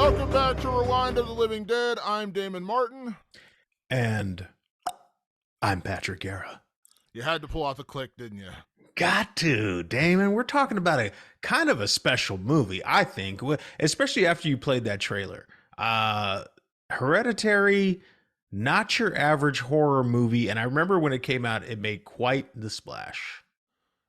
Welcome back to Rewind of the Living Dead. I'm Damon Martin. And I'm Patrick Guerra. You had to pull out the click, didn't you? Got to, Damon. We're talking about a kind of a special movie, I think, especially after you played that trailer. Hereditary, not your average horror movie. And I remember when it came out, it made quite the splash.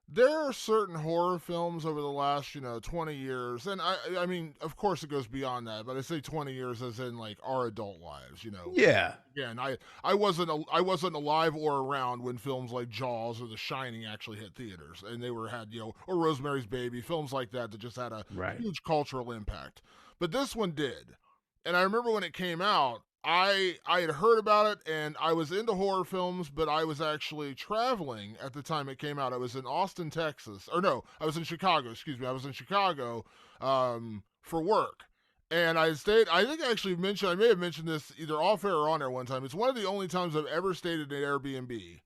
There are certain horror films over the last, 20 years, and I mean, of course it goes beyond that, but I say 20 years as in like our adult lives, Yeah. Again, I wasn't alive or around when films like Jaws or The Shining actually hit theaters, and they had or Rosemary's Baby, films like that just had a Right. huge cultural impact. But this one did, and I remember when it came out. I had heard about it, and I was into horror films, but I was actually traveling at the time it came out. I was in Austin, Texas. Or no, I was in Chicago, excuse me. I was in Chicago for work. And I stayed, I think I may have mentioned this either off air or on air one time. It's one of the only times I've ever stayed at an Airbnb.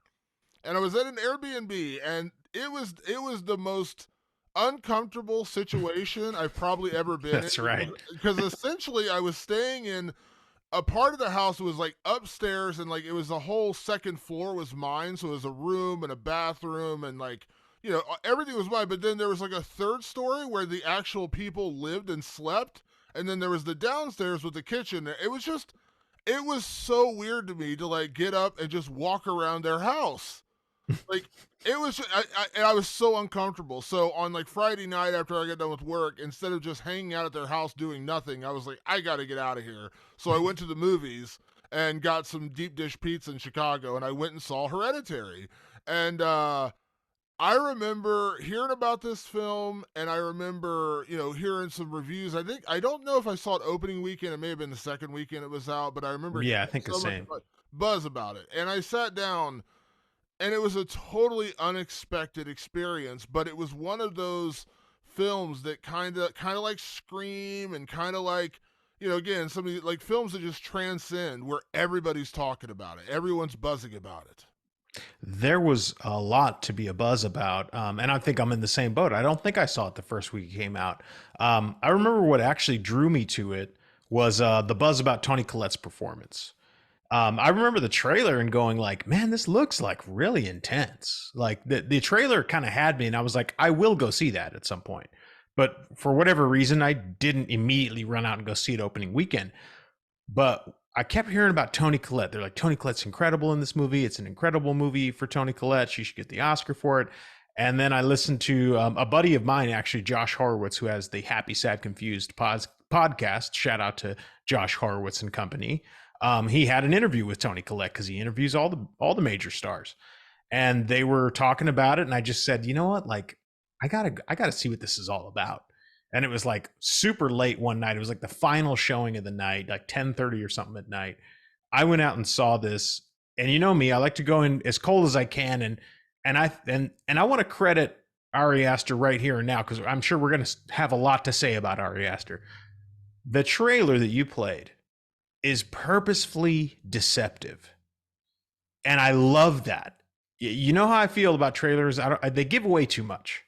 And I was at an Airbnb, and it was the most uncomfortable situation I've probably ever been in. That's right. Because essentially I was staying in a part of the house was like upstairs, and like it was the whole second floor was mine, so it was a room and a bathroom and like everything was mine. But then there was like a third story where the actual people lived and slept, and then there was the downstairs with the kitchen. It was so weird to me to like get up and just walk around their house. Like it was, I was so uncomfortable. So on like Friday night after I got done with work, instead of just hanging out at their house doing nothing, I was like, I got to get out of here. So I went to the movies and got some deep dish pizza in Chicago, and I went and saw Hereditary. And I remember hearing about this film, and I remember hearing some reviews. I don't know if I saw it opening weekend. It may have been the second weekend it was out, but I remember Yeah, I think the same buzz about it. And I sat down. And it was a totally unexpected experience, but it was one of those films that kind of like Scream, and kind of like, again, some of the, like films that just transcend, where everybody's talking about it. Everyone's buzzing about it. There was a lot to be a buzz about, and I think I'm in the same boat. I don't think I saw it the first week it came out. I remember what actually drew me to it was the buzz about Toni Collette's performance. I remember the trailer and going like, man, this looks like really intense. Like the trailer kind of had me, and I was like, I will go see that at some point. But for whatever reason, I didn't immediately run out and go see it opening weekend. But I kept hearing about Toni Collette. They're like, Toni Collette's incredible in this movie. It's an incredible movie for Toni Collette. She should get the Oscar for it. And then I listened to a buddy of mine, actually, Josh Horowitz, who has the Happy, Sad, Confused podcast. Shout out to Josh Horowitz and company. He had an interview with Toni Collette because he interviews all the major stars, and they were talking about it. And I just said, you know what, like I gotta see what this is all about. And it was like super late one night. It was like the final showing of the night, like 10:30 or something at night. I went out and saw this, and you know me, I like to go in as cold as I can, and I want to credit Ari Aster right here and now, because I'm sure we're gonna have a lot to say about Ari Aster. The trailer that you played is purposefully deceptive. And I love that. You know how I feel about trailers? They give away too much.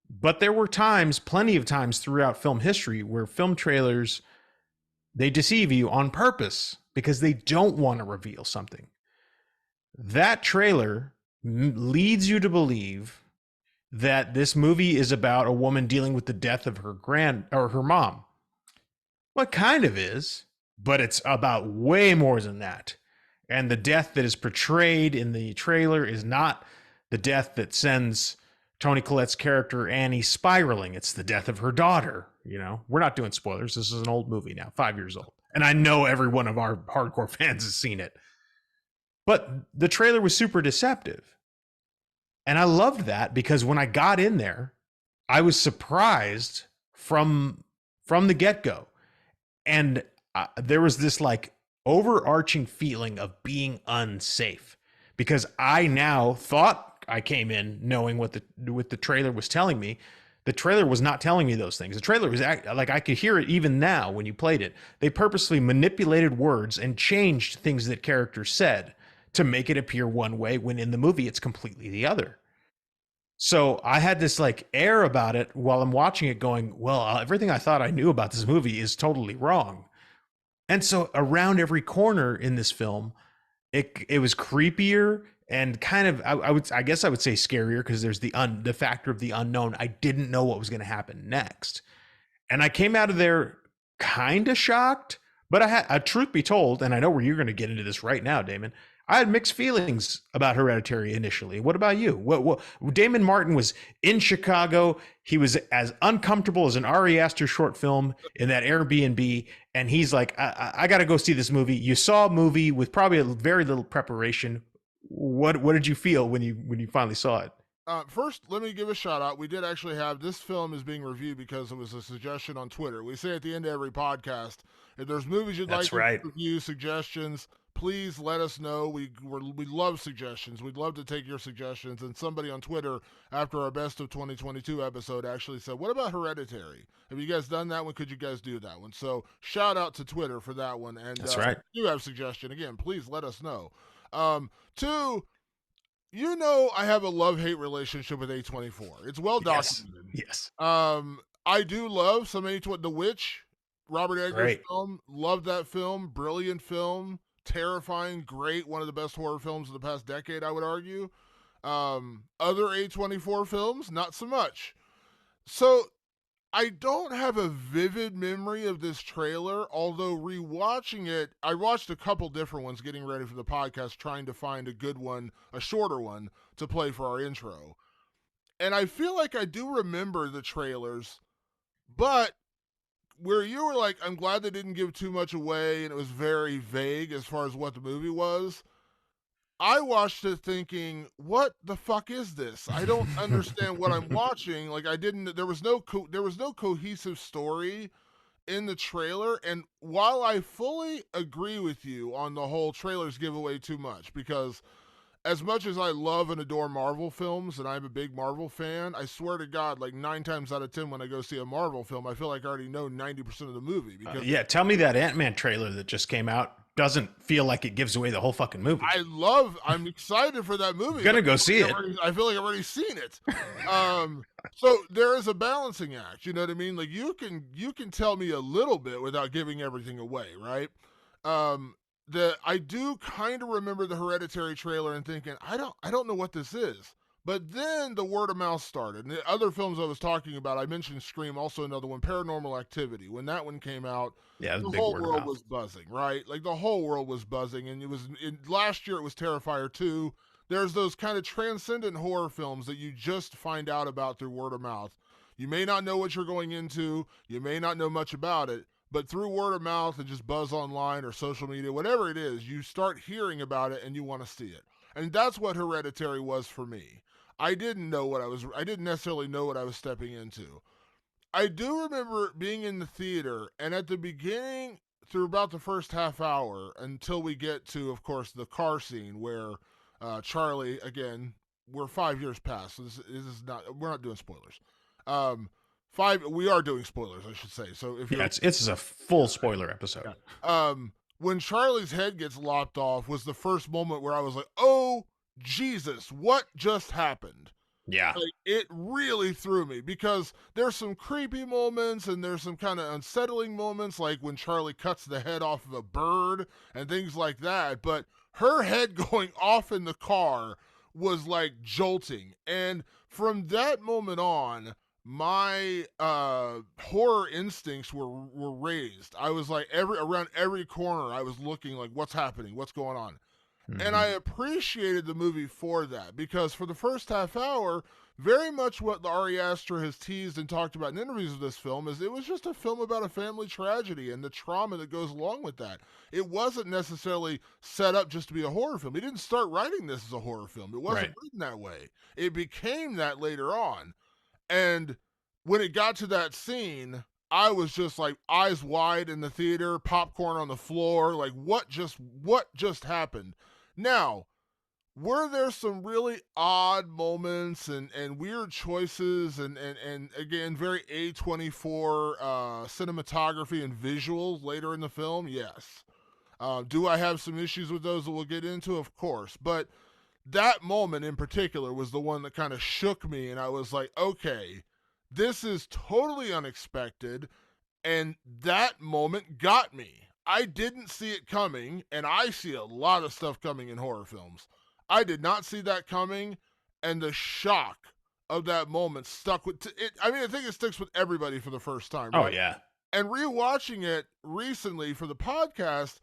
But there were times, plenty of times throughout film history, where film trailers, they deceive you on purpose because they don't want to reveal something. That trailer leads you to believe that this movie is about a woman dealing with the death of her mom. Well, it kind of is, but it's about way more than that. And the death that is portrayed in the trailer is not the death that sends Toni Collette's character Annie spiraling. It's the death of her daughter. We're not doing spoilers. This is an old movie now, 5 years old. And I know every one of our hardcore fans has seen it. But the trailer was super deceptive. And I loved that, because when I got in there, I was surprised from the get-go. And there was this like overarching feeling of being unsafe, because I now thought I came in knowing what the trailer was telling me. The trailer was not telling me those things. The trailer was like, I could hear it even now when you played it. They purposely manipulated words and changed things that characters said to make it appear one way, when in the movie it's completely the other. So I had this like air about it while I'm watching it, going, well, everything I thought I knew about this movie is totally wrong. And so around every corner in this film, it was creepier and kind of I guess I would say scarier because there's the factor of the unknown. I didn't know what was going to happen next, and I came out of there kind of shocked. But I had, truth be told, and I know where you're going to get into this right now, Damon. I had mixed feelings about Hereditary initially. What about you? What Damon Martin was in Chicago. He was as uncomfortable as an Ari Aster short film in that Airbnb, and he's like, I got to go see this movie. You saw a movie with probably a very little preparation. What did you feel when you finally saw it? First, let me give a shout out. We did actually have this film is being reviewed because it was a suggestion on Twitter. We say at the end of every podcast, if there's movies you'd like That's to right. review, suggestions, please let us know. We love suggestions. We'd love to take your suggestions. And somebody on Twitter after our best of 2022 episode actually said, "What about Hereditary? Have you guys done that one? Could you guys do that one?" So shout out to Twitter for that one. And That's right. if you do have suggestion again, please let us know. Two, you know, I have a love-hate relationship with A24. It's well Yes. documented. Yes. I do love some A24. The Witch, Robert Eggers Great. film. Love that film. Brilliant film. Terrifying. Great. One of the best horror films of the past decade, I would argue. Other A24 films, not so much. So I don't have a vivid memory of this trailer, although rewatching it, I watched a couple different ones getting ready for the podcast, trying to find a good one, a shorter one, to play for our intro. And I feel like I do remember the trailers, but where you were like, I'm glad they didn't give too much away and it was very vague as far as what the movie was. I watched it thinking, what the fuck is this? I don't understand what I'm watching. Like there was no cohesive story in the trailer. And while I fully agree with you on the whole trailers give away too much, because as much as I love and adore Marvel films, and I'm a big Marvel fan, I swear to God, like 9 times out of 10 when I go see a Marvel film, I feel like I already know 90% of the movie. Because Yeah, tell me that Ant-Man trailer that just came out doesn't feel like it gives away the whole fucking movie. I'm excited for that movie. Gonna go see it. I feel like I've already seen it. So there is a balancing act. You know what I mean? Like you can tell me a little bit without giving everything away, right? I do kind of remember the Hereditary trailer and thinking, I don't know what this is. But then the word of mouth started. And the other films I was talking about, I mentioned Scream, also another one, Paranormal Activity. When that one came out, Yeah, the big whole word of world mouth. was buzzing, right? Like the whole world was buzzing. And last year it was Terrifier 2. There's those kind of transcendent horror films that you just find out about through word of mouth. You may not know what you're going into. You may not know much about it. But through word of mouth and just buzz online or social media, whatever it is, you start hearing about it and you want to see it. And that's what Hereditary was for me. I didn't necessarily know what I was stepping into. I do remember being in the theater, and at the beginning, through about the first half hour, until we get to, of course, the car scene where Charlie, again, we're 5 years past, so this is not, we're not doing spoilers. We are doing spoilers, I should say. So if it's a full spoiler episode. When Charlie's head gets lopped off was the first moment where I was like, oh, Jesus, what just happened? Yeah. Like, it really threw me because there's some creepy moments and there's some kind of unsettling moments, like when Charlie cuts the head off of a bird and things like that. But her head going off in the car was like jolting. And from that moment on, my horror instincts were raised. I was like around every corner I was looking like, what's happening? What's going on? And I appreciated the movie for that because for the first half hour, very much what Ari Aster has teased and talked about in interviews of this film is it was just a film about a family tragedy and the trauma that goes along with that. It wasn't necessarily set up just to be a horror film. He didn't start writing this as a horror film. It wasn't written that way. It became that later on. And when it got to that scene, I was just like eyes wide in the theater, popcorn on the floor, like what just happened? Now, were there some really odd moments and weird choices and again, very A24 cinematography and visuals later in the film? Yes. Do I have some issues with those that we'll get into? Of course. But that moment in particular was the one that kind of shook me, and I was like, okay, this is totally unexpected, and that moment got me. I didn't see it coming, and I see a lot of stuff coming in horror films. I did not see that coming, and the shock of that moment stuck with it. I mean, I think it sticks with everybody for the first time, Oh right? yeah. And rewatching it recently for the podcast,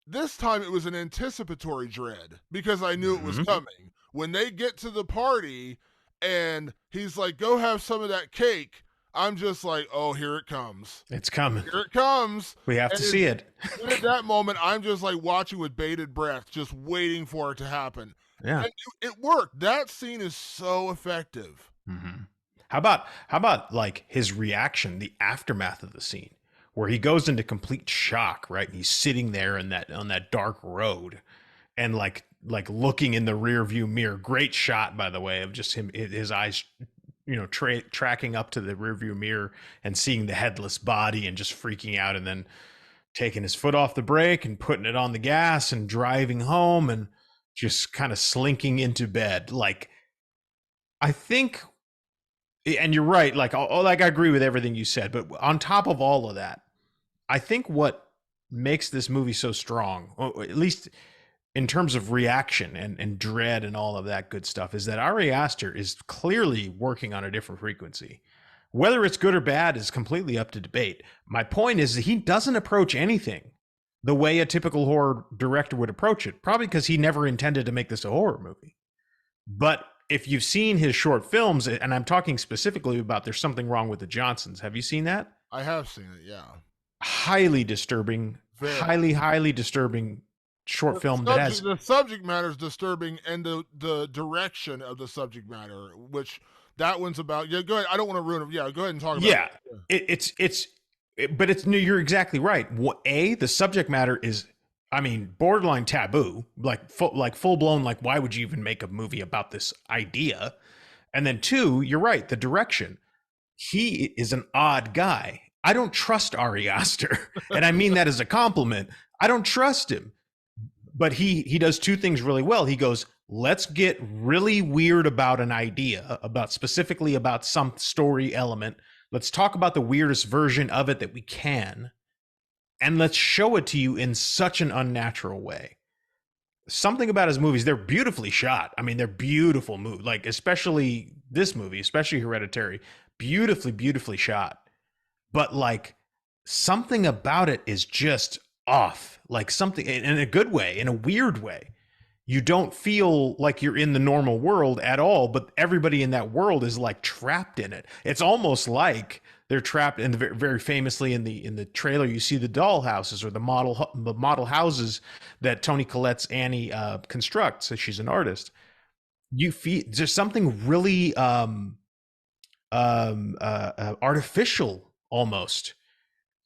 this time it was an anticipatory dread because I knew it was Mhm. coming. When they get to the party and he's like, go have some of that cake, I'm just like, oh, here it comes. It's coming. Here it comes. We have to see it. And at that moment, I'm just like watching with bated breath, just waiting for it to happen. Yeah. And it worked. That scene is so effective. Mm-hmm. How about like his reaction, the aftermath of the scene, where he goes into complete shock, right? And he's sitting there in that on that dark road, and like looking in the rear view mirror. Great shot, by the way, of just him, his eyes, tracking up to the rear view mirror and seeing the headless body and just freaking out, and then taking his foot off the brake and putting it on the gas and driving home and just kind of slinking into bed. Like, I think, and you're right, like I agree with everything you said, but on top of all of that, I think what makes this movie so strong, or at least in terms of reaction and dread and all of that good stuff, is that Ari Aster is clearly working on a different frequency. Whether it's good or bad is completely up to debate. My point is that he doesn't approach anything the way a typical horror director would approach it, probably because he never intended to make this a horror movie. But if you've seen his short films, and I'm talking specifically about There's Something Wrong with the Johnsons, have you seen that? I have seen it, yeah. Highly disturbing, highly disturbing short film that has the subject matter is disturbing, and the direction of the subject matter, which that one's about. Yeah, go ahead. I don't want to ruin it. Yeah, go ahead and talk about but it's you're exactly right. The subject matter is, I mean, borderline taboo, like full blown. Like, why would you even make a movie about this idea? And then two, you're right. The direction. He is an odd guy. I don't trust Ari Aster, and I mean that as a compliment. I don't trust him, but he does two things really well. He goes, let's get really weird about an idea, specifically about some story element. Let's talk about the weirdest version of it that we can, and let's show it to you in such an unnatural way. Something about his movies, they're beautifully shot. I mean, they're beautiful movies, like especially this movie, especially Hereditary, beautifully shot. But like, something about it is just off, like something in a good way, in a weird way. You don't feel like you're in the normal world at all, but everybody in that world is like trapped in it. It's almost like they're trapped in very famously in the trailer. You see the doll houses or the model houses that Toni Collette's Annie constructs. So she's an artist. You feel there's something really artificial almost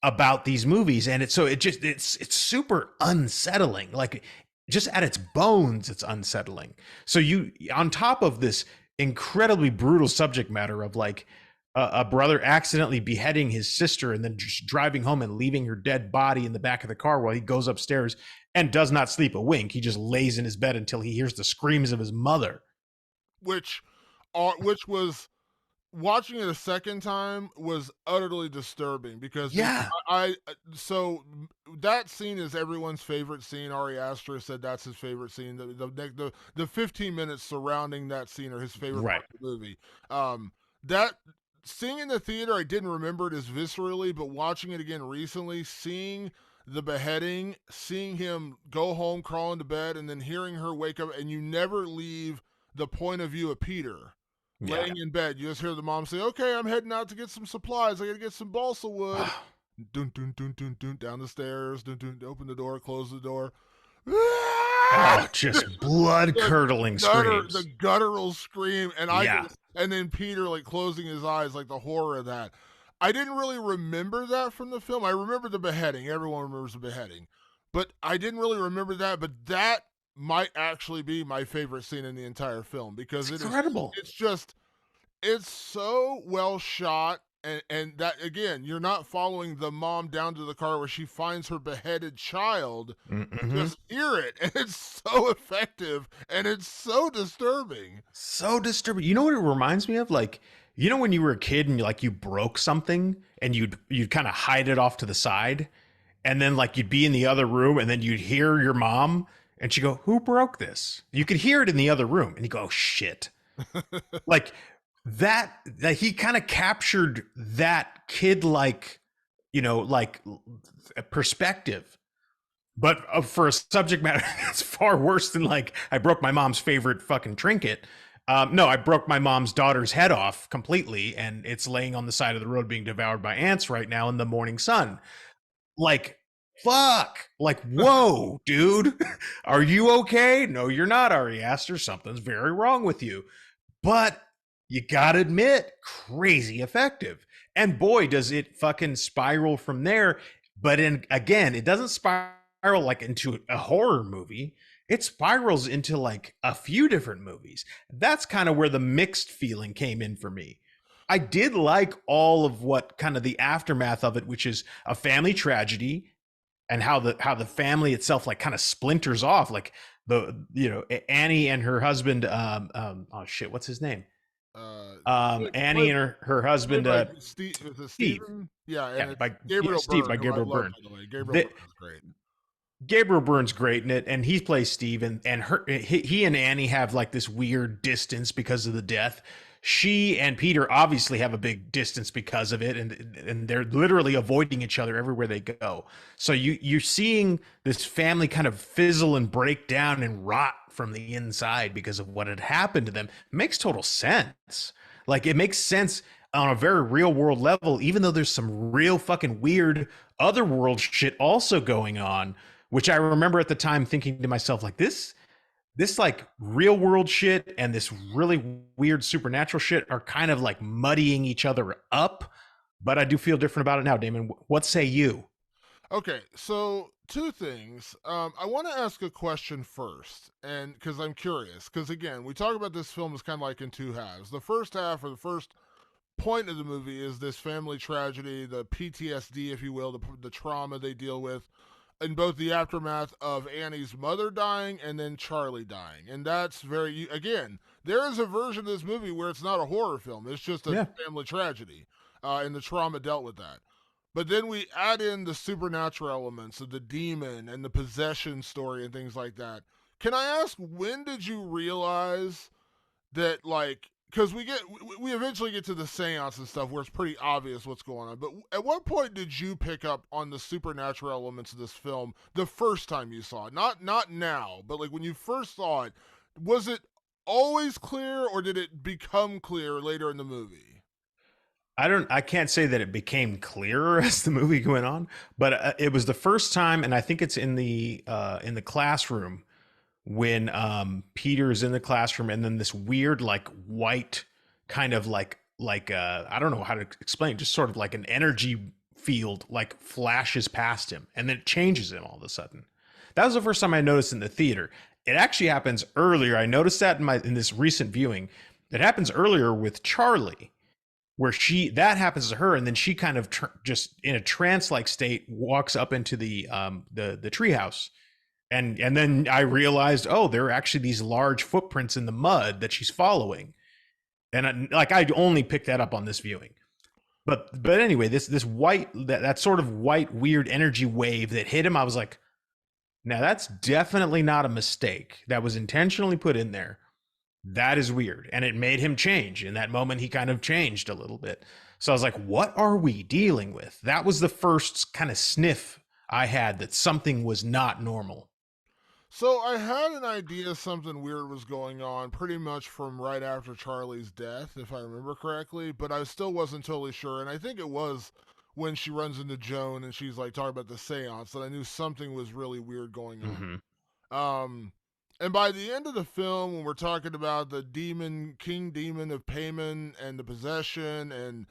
about these movies, and it's super unsettling. Like, just at its bones, it's unsettling. So you, on top of this incredibly brutal subject matter of like a brother accidentally beheading his sister and then just driving home and leaving her dead body in the back of the car while he goes upstairs and does not sleep a wink. He just lays in his bed until he hears the screams of his mother. Which was, watching it a second time was utterly disturbing because so that scene is everyone's favorite scene. Ari Aster said that's his favorite scene. The 15 minutes surrounding that scene are his favorite part of the movie. That seeing in the theater, I didn't remember it as viscerally, but watching it again recently, seeing the beheading, seeing him go home, crawl into bed, and then hearing her wake up, and you never leave the point of view of Peter. Laying in bed, you just hear the mom say, "Okay, I'm heading out to get some supplies. I got to get some balsa wood." Dun, dun, dun, dun, dun, down the stairs. Dun, dun, open the door, close the door. Oh, just blood curdling screams. The guttural scream, and and then Peter like closing his eyes, like the horror of that. I didn't really remember that from the film. I remember the beheading. Everyone remembers the beheading, but I didn't really remember that. But that might actually be my favorite scene in the entire film because it's incredible. It's so well shot, And that again, you're not following the mom down to the car where she finds her beheaded child. You Mm-hmm. just hear it, and it's so effective, and it's so disturbing. So disturbing. You know what it reminds me of? Like, you know when you were a kid and you broke something and you'd kind of hide it off to the side, and then like you'd be in the other room and then you'd hear your mom and she'd go, "Who broke this?" You could hear it in the other room and you go, "Oh shit." Like that he kind of captured that kid like, like perspective. But for a subject matter that's far worse than like I broke my mom's favorite fucking trinket. No, I broke my mom's daughter's head off completely, and it's laying on the side of the road being devoured by ants right now in the morning sun. Like, fuck. Like, whoa, dude. Are you okay? No, you're not, Ari Aster. Something's very wrong with you. But you gotta admit, crazy effective. And boy, does it fucking spiral from there. But again, it doesn't spiral like into a horror movie. It spirals into like a few different movies. That's kind of where the mixed feeling came in for me. I did like all of what kind of the aftermath of it, which is a family tragedy and how the family itself like kind of splinters off. Like Annie and her husband. Oh shit, what's his name? Uh, Annie played, and her played husband, by Steve, is it Steve. Steven? Yeah, and Yeah, it's Gabriel Steve Byrne, by who I Gabriel love, Byrne. by the way. Gabriel The, Byrne is great. Gabriel Byrne's great in it, and he plays Steve, and he and Annie have like this weird distance because of the death. She and Peter obviously have a big distance because of it, and they're literally avoiding each other everywhere they go. So you're seeing this family kind of fizzle and break down and rot from the inside because of what had happened to them. It makes total sense. Like it makes sense on a very real world level, even though there's some real fucking weird other world shit also going on, which I remember at the time thinking to myself, like this like real world shit and this really weird supernatural shit are kind of like muddying each other up. But I do feel different about it now, Damon. What say you? Okay, so two things. I want to ask a question first, and because I'm curious, because again, we talk about this film as kind of like in two halves. The first half, or the first point of the movie, is this family tragedy, the PTSD, if you will, the trauma they deal with in both the aftermath of Annie's mother dying and then Charlie dying. And that's very, again, there is a version of this movie where it's not a horror film, it's just a Yeah. family tragedy, and the trauma dealt with that. But then we add in the supernatural elements of the demon and the possession story and things like that. Can I ask, when did you realize that, like, because we eventually get to the seance and stuff where it's pretty obvious what's going on, but at what point did you pick up on the supernatural elements of this film the first time you saw it? Not now, but like when you first saw it, was it always clear, or did it become clear later in the movie? I can't say that it became clearer as the movie went on, but it was the first time, and I think it's in the classroom when Peter is in the classroom, and then this weird like white kind of I don't know how to explain, just sort of like an energy field like flashes past him, and then it changes him all of a sudden. That was the first time I noticed in the theater. It actually happens earlier. I noticed that in this recent viewing. It happens earlier with Charlie, where that happens to her, and then she kind of just in a trance like state walks up into the treehouse, and then I realized, oh, there are actually these large footprints in the mud that she's following, and I only picked that up on this viewing. But anyway, this white that sort of white weird energy wave that hit him, I was like, now that's definitely not a mistake. That was intentionally put in there. That is weird. And it made him change. In that moment, he kind of changed a little bit. So I was like, what are we dealing with? That was the first kind of sniff I had that something was not normal. So I had an idea something weird was going on pretty much from right after Charlie's death, if I remember correctly, but I still wasn't totally sure. And I think it was when she runs into Joan and she's like talking about the seance that I knew something was really weird going Mm-hmm. on. And by the end of the film, when we're talking about the king demon of Payman and the possession and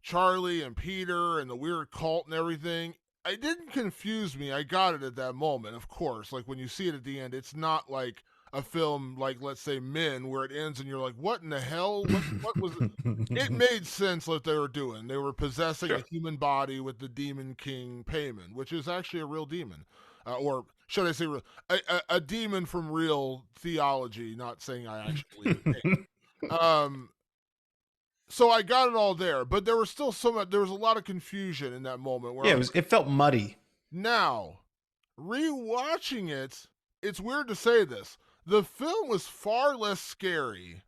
Charlie and Peter and the weird cult and everything, it didn't confuse me. I got it at that moment, of course. Like when you see it at the end, it's not like a film like, let's say, Men, where it ends and you're like, what in the hell? What was it? It made sense what they were doing. They were possessing a Sure. human body with the demon king Payman, which is actually a real demon, or should I say, a demon from real theology. Not saying I actually believe it. So I got it all there, but there was still there was a lot of confusion in that moment where I Yeah, was it felt muddy. now rewatching it. It's weird to say this. The film was far less scary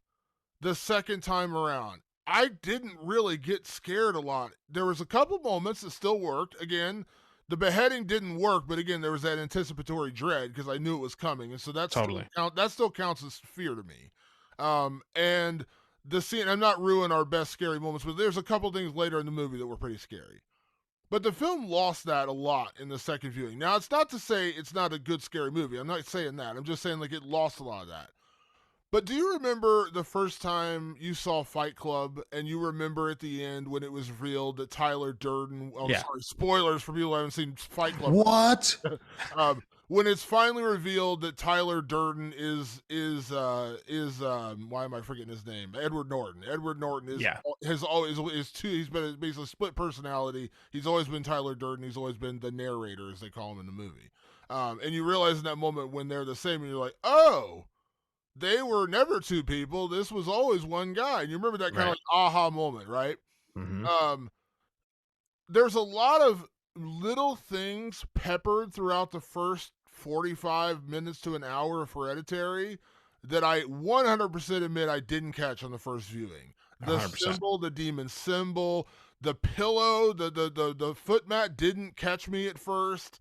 the second time around. I didn't really get scared a lot. There was a couple moments that still worked. Again, the beheading didn't work, but again, there was that anticipatory dread because I knew it was coming, and so Totally. that still counts as fear to me. And the scene, I'm not ruining our best scary moments, but there's a couple things later in the movie that were pretty scary. But the film lost that a lot in the second viewing. Now, it's not to say it's not a good scary movie. I'm not saying that. I'm just saying like it lost a lot of that. But do you remember the first time you saw Fight Club and you remember at the end when it was revealed that Tyler Durden, I'm Yeah. sorry, spoilers for people who haven't seen Fight Club. What? When it's finally revealed that Tyler Durden is why am I forgetting his name? Edward Norton. Edward Norton Yeah. has always is two. He's been basically split personality. He's always been Tyler Durden. He's always been the narrator, as they call him in the movie. And you realize in that moment when they're the same, and you're like, oh, they were never two people. This was always one guy. And you remember that kind of Right. like aha moment, right? Mm-hmm. There's a lot of little things peppered throughout the first 45 minutes to an hour of Hereditary that I 100% admit I didn't catch on the first viewing. The 100%. symbol, the demon symbol, the pillow, the foot mat didn't catch me at first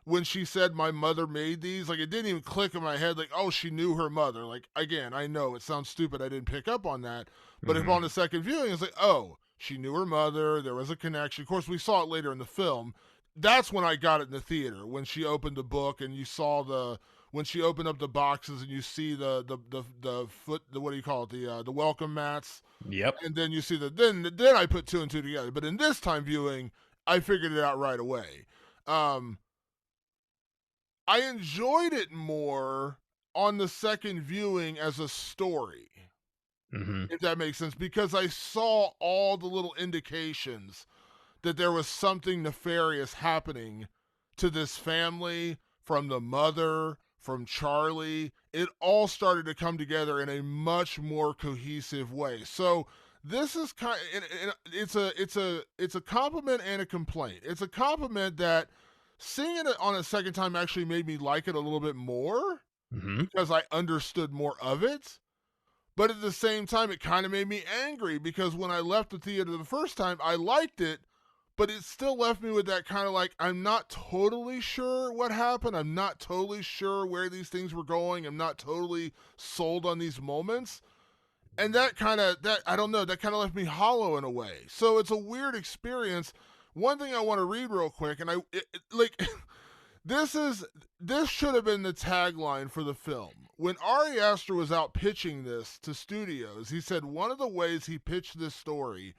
when she said my mother made these. Like, it didn't even click in my head like, oh, she knew her mother. Like, again, I know it sounds stupid I didn't pick up on that, but if on the second viewing it's like, oh, she knew her mother, there was a connection. Of course, we saw it later in the film. That's when I got it in the theater, when she opened the book and you saw when she opened up the boxes and you see the foot, the what do you call it, the welcome mats, Yep. and then you see then I put two and two together. But in this time viewing, I figured it out right away. I enjoyed it more on the second viewing as a story, Mm-hmm. if that makes sense, because I saw all the little indications that there was something nefarious happening to this family, from the mother, from Charlie. It all started to come together in a much more cohesive way. So this is kind of, it's a compliment and a complaint. It's a compliment that seeing it on a second time actually made me like it a little bit more Mm-hmm. because I understood more of it. But at the same time, it kind of made me angry because when I left the theater the first time, I liked it, but it still left me with that kind of like, I'm not totally sure what happened. I'm not totally sure where these things were going. I'm not totally sold on these moments. And I don't know, that kind of left me hollow in a way. So it's a weird experience. One thing I want to read real quick, and like, this should have been the tagline for the film. When Ari Aster was out pitching this to studios, he said one of the ways he pitched this story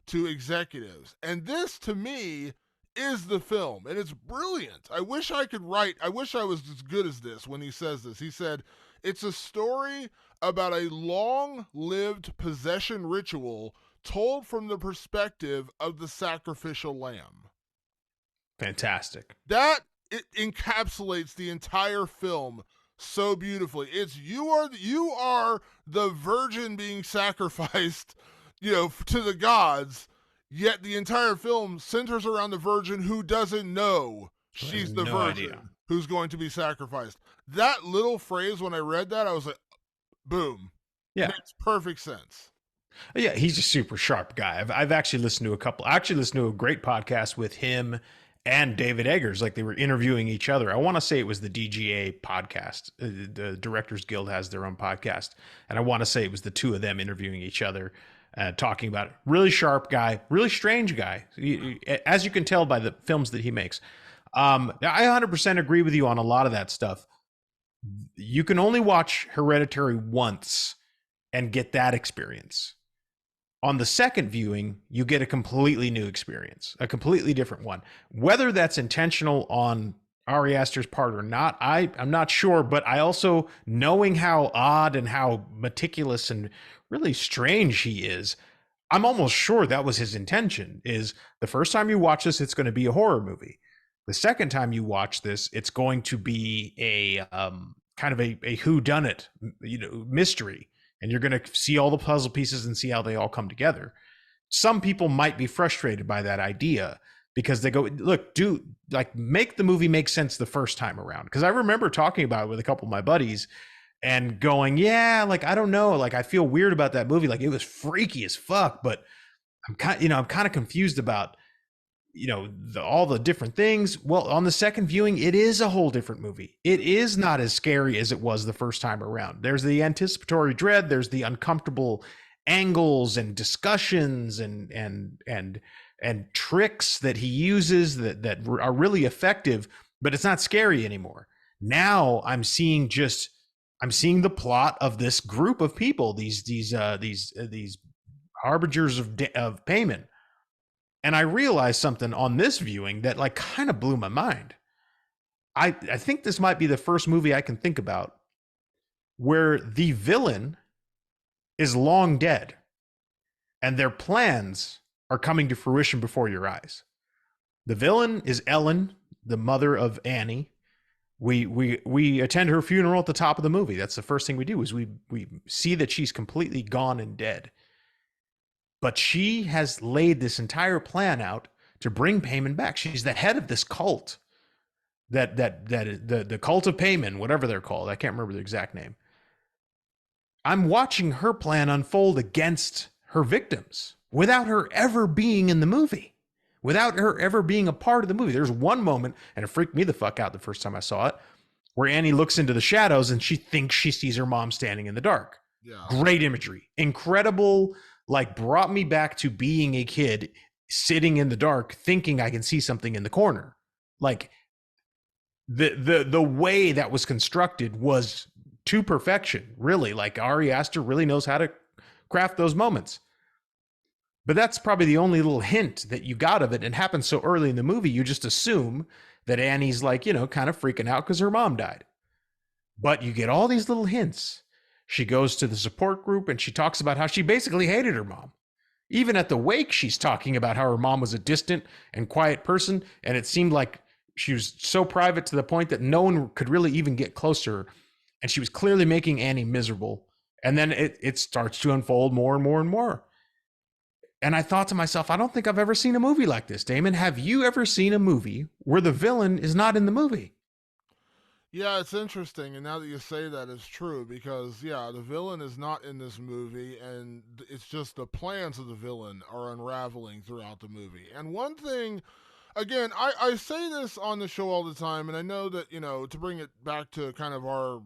to executives, and this to me is the film, and it's brilliant. I wish I was as good as this when he says this. He said, it's a story about a long-lived possession ritual told from the perspective of the sacrificial lamb. Fantastic. That it encapsulates the entire film so beautifully. It's you are the virgin being sacrificed, to the gods, yet the entire film centers around the virgin who doesn't know she's the No virgin idea. who's going to be sacrificed. That little phrase, when I read that, I was like, boom. Yeah. Makes perfect sense. Yeah, he's a super sharp guy. I've actually listened to a couple. I actually listened to a great podcast with him and David Eggers. Like, they were interviewing each other. I want to say it was the DGA podcast. The Directors Guild has their own podcast, and I want to say it was the two of them interviewing each other, talking about it. Really sharp guy, really strange guy, as you can tell by the films that he makes. I 100% agree with you on a lot of that stuff. You can only watch Hereditary once and get that experience. On the second viewing, you get a completely new experience, a completely different one. Whether that's intentional on Ari Aster's part or not. I'm not sure, but I also, knowing how odd and how meticulous and really strange he is, I'm almost sure that was his intention. Is the first time you watch this, it's going to be a horror movie. The second time you watch this, it's going to be a kind of a who done it, mystery, and you're going to see all the puzzle pieces and see how they all come together. Some people might be frustrated by that idea because they go, look, do like make the movie make sense the first time around. Because I remember talking about it with a couple of my buddies and going, yeah, like I don't know, like I feel weird about that movie. Like it was freaky as fuck, but I'm kind of confused about all the different things. Well, on the second viewing, it is a whole different movie. It is not as scary as it was the first time around. There's the anticipatory dread, there's the uncomfortable angles and discussions and tricks that he uses that are really effective, but it's not scary anymore. Now I'm seeing the plot of this group of people, these harbingers of payment. And I realized something on this viewing that like kind of blew my mind. I think this might be the first movie I can think about where the villain is long dead and their plans are coming to fruition before your eyes. The villain is Ellen, the mother of Annie. We attend her funeral at the top of the movie. That's the first thing we do is we see that she's completely gone and dead. But she has laid this entire plan out to bring Payman back. She's the head of this cult, the cult of Payman, whatever they're called. I can't remember the exact name. I'm watching her plan unfold against her victims without her ever being in the movie, without her ever being a part of the movie. There's one moment, and it freaked me the fuck out the first time I saw it, where Annie looks into the shadows and she thinks she sees her mom standing in the dark. Yeah. Great imagery. Incredible. Like brought me back to being a kid sitting in the dark thinking I can see something in the corner. Like the way that was constructed was to perfection, really. Like Ari Aster really knows how to craft those moments. But that's probably the only little hint that you got of it, and happens so early in the movie you just assume that Annie's like, kind of freaking out because her mom died. But you get all these little hints. She goes to the support group and she talks about how she basically hated her mom. Even at the wake, she's talking about how her mom was a distant and quiet person, and it seemed like she was so private to the point that no one could really even get close to her, and she was clearly making Annie miserable. And then it starts to unfold more and more and more. And I thought to myself, I don't think I've ever seen a movie like this. Damon, have you ever seen a movie where the villain is not in the movie? Yeah, it's interesting, and now that you say that, it's true, because, yeah, the villain is not in this movie, and it's just the plans of the villain are unraveling throughout the movie. And one thing, again, I say this on the show all the time, and I know that, to bring it back to kind of our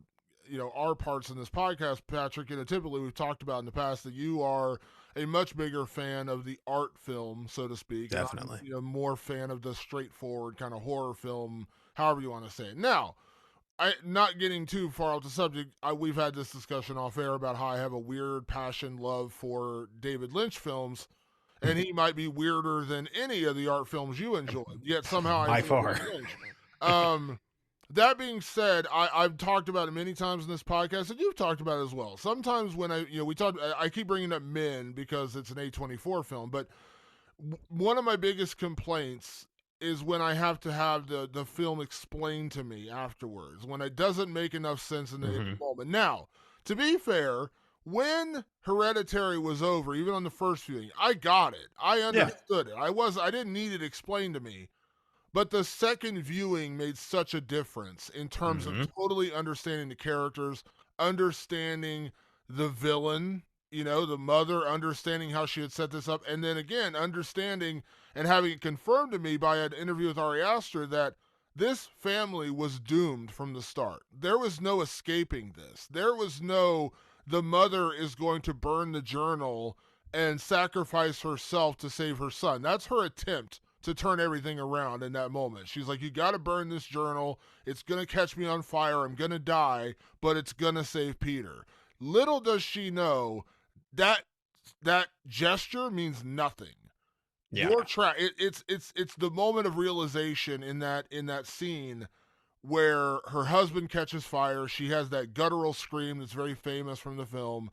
parts in this podcast, Patrick, typically we've talked about in the past that you are a much bigger fan of the art film, so to speak. Definitely. I'm, more fan of the straightforward kind of horror film, however you want to say it. Now, not getting too far off the subject, we've had this discussion off air about how I have a weird passion, love for David Lynch films, and he might be weirder than any of the art films you enjoy. Yet somehow I by far. That being said, I've talked about it many times in this podcast, and you've talked about it as well. Sometimes when I keep bringing up Men because it's an A24 film, but one of my biggest complaints is when I have to have the film explained to me afterwards, when it doesn't make enough sense in the moment. Now, to be fair, when Hereditary was over, even on the first viewing, I got it. I understood it. I didn't need it explained to me. But the second viewing made such a difference in terms of totally understanding the characters, understanding the villain, the mother, understanding how she had set this up, and then again, understanding and having it confirmed to me by an interview with Ari Aster that this family was doomed from the start. There was no escaping this. There was no, the mother is going to burn the journal and sacrifice herself to save her son. That's her attempt to turn everything around in that moment. She's like, you got to burn this journal. It's going to catch me on fire. I'm going to die, but it's going to save Peter. Little does she know that gesture means nothing. Yeah. It's the moment of realization in that scene where her husband catches fire. She has that guttural scream that's very famous from the film,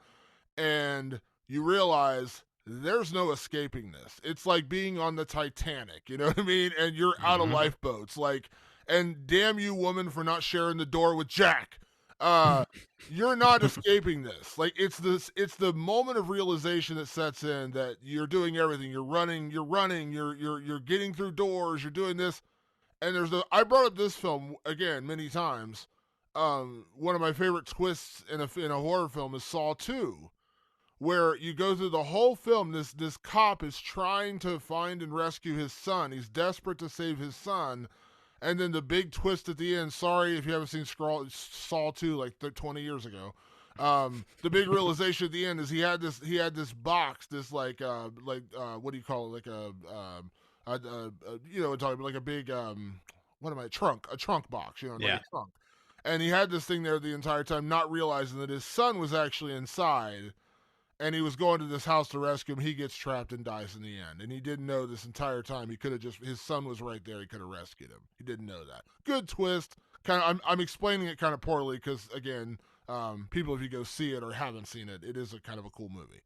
and you realize there's no escaping this. It's like being on the Titanic, you know what I mean? And you're out of Mm-hmm. lifeboats. Like, and damn you, woman, for not sharing the door with Jack. Uh, you're not escaping this. Like, it's the moment of realization that sets in that you're doing everything. You're getting through doors, you're doing this. And I brought up this film again many times. One of my favorite twists in a horror film is Saw 2, where you go through the whole film. This cop is trying to find and rescue his son. He's desperate to save his son, and then the big twist at the end. Sorry if you haven't seen Saw 2 like 20 years ago. The big realization at the end is he had this box, this what do you call it, like you know, talking about like a big what am I, a trunk box, you know, like Yeah. a trunk. And he had this thing there the entire time, not realizing that his son was actually inside, and he was going to this house to rescue him. He gets trapped and dies in the end, and he didn't know this entire time. He could have just, his son was right there. He could have rescued him. He didn't know that. Good twist. Kind of, I'm explaining it kind of poorly because again, people, if you go see it or haven't seen it, it is a kind of a cool movie.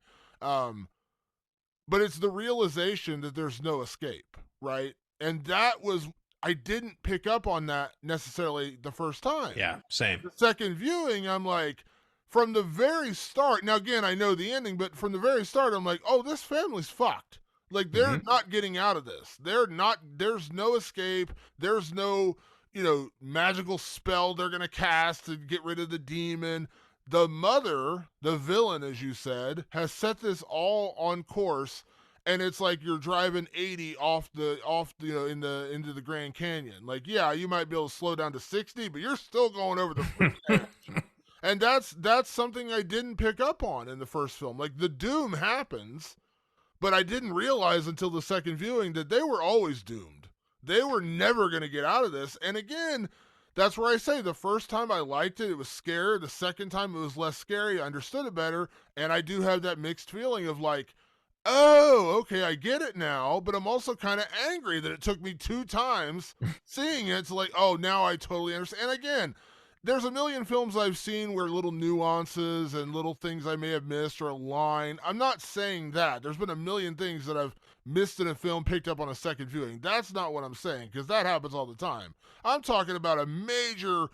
But it's the realization that there's no escape, right? And that was, I didn't pick up on that necessarily the first time. Yeah, same. The second viewing, I'm like, from the very start. Now, again, I know the ending, but from the very start, I'm like, oh, this family's fucked. Like, they're Mm-hmm. not getting out of this. They're not, there's no escape. There's no, you know, magical spell they're going to cast to get rid of the demon. The mother, the villain, as you said, has set this all on course, and it's like you're driving 80 you know, into the Grand Canyon. Like, yeah, you might be able to slow down to 60, but you're still going over the freaking edge. And that's something I didn't pick up on in the first film. Like, the doom happens, but I didn't realize until the second viewing that they were always doomed. They were never going to get out of this. And again, that's where I say the first time I liked it, it was scary. The second time it was less scary. I understood it better. And I do have that mixed feeling of like, oh, okay, I get it now. But I'm also kind of angry that it took me 2 times seeing it to like, oh, now I totally understand. And again, there's a million films I've seen where little nuances and little things I may have missed or a line. I'm not saying that. There's been a million things that I've missed in a film, picked up on a second viewing. That's not what I'm saying, because that happens all the time. I'm talking about a major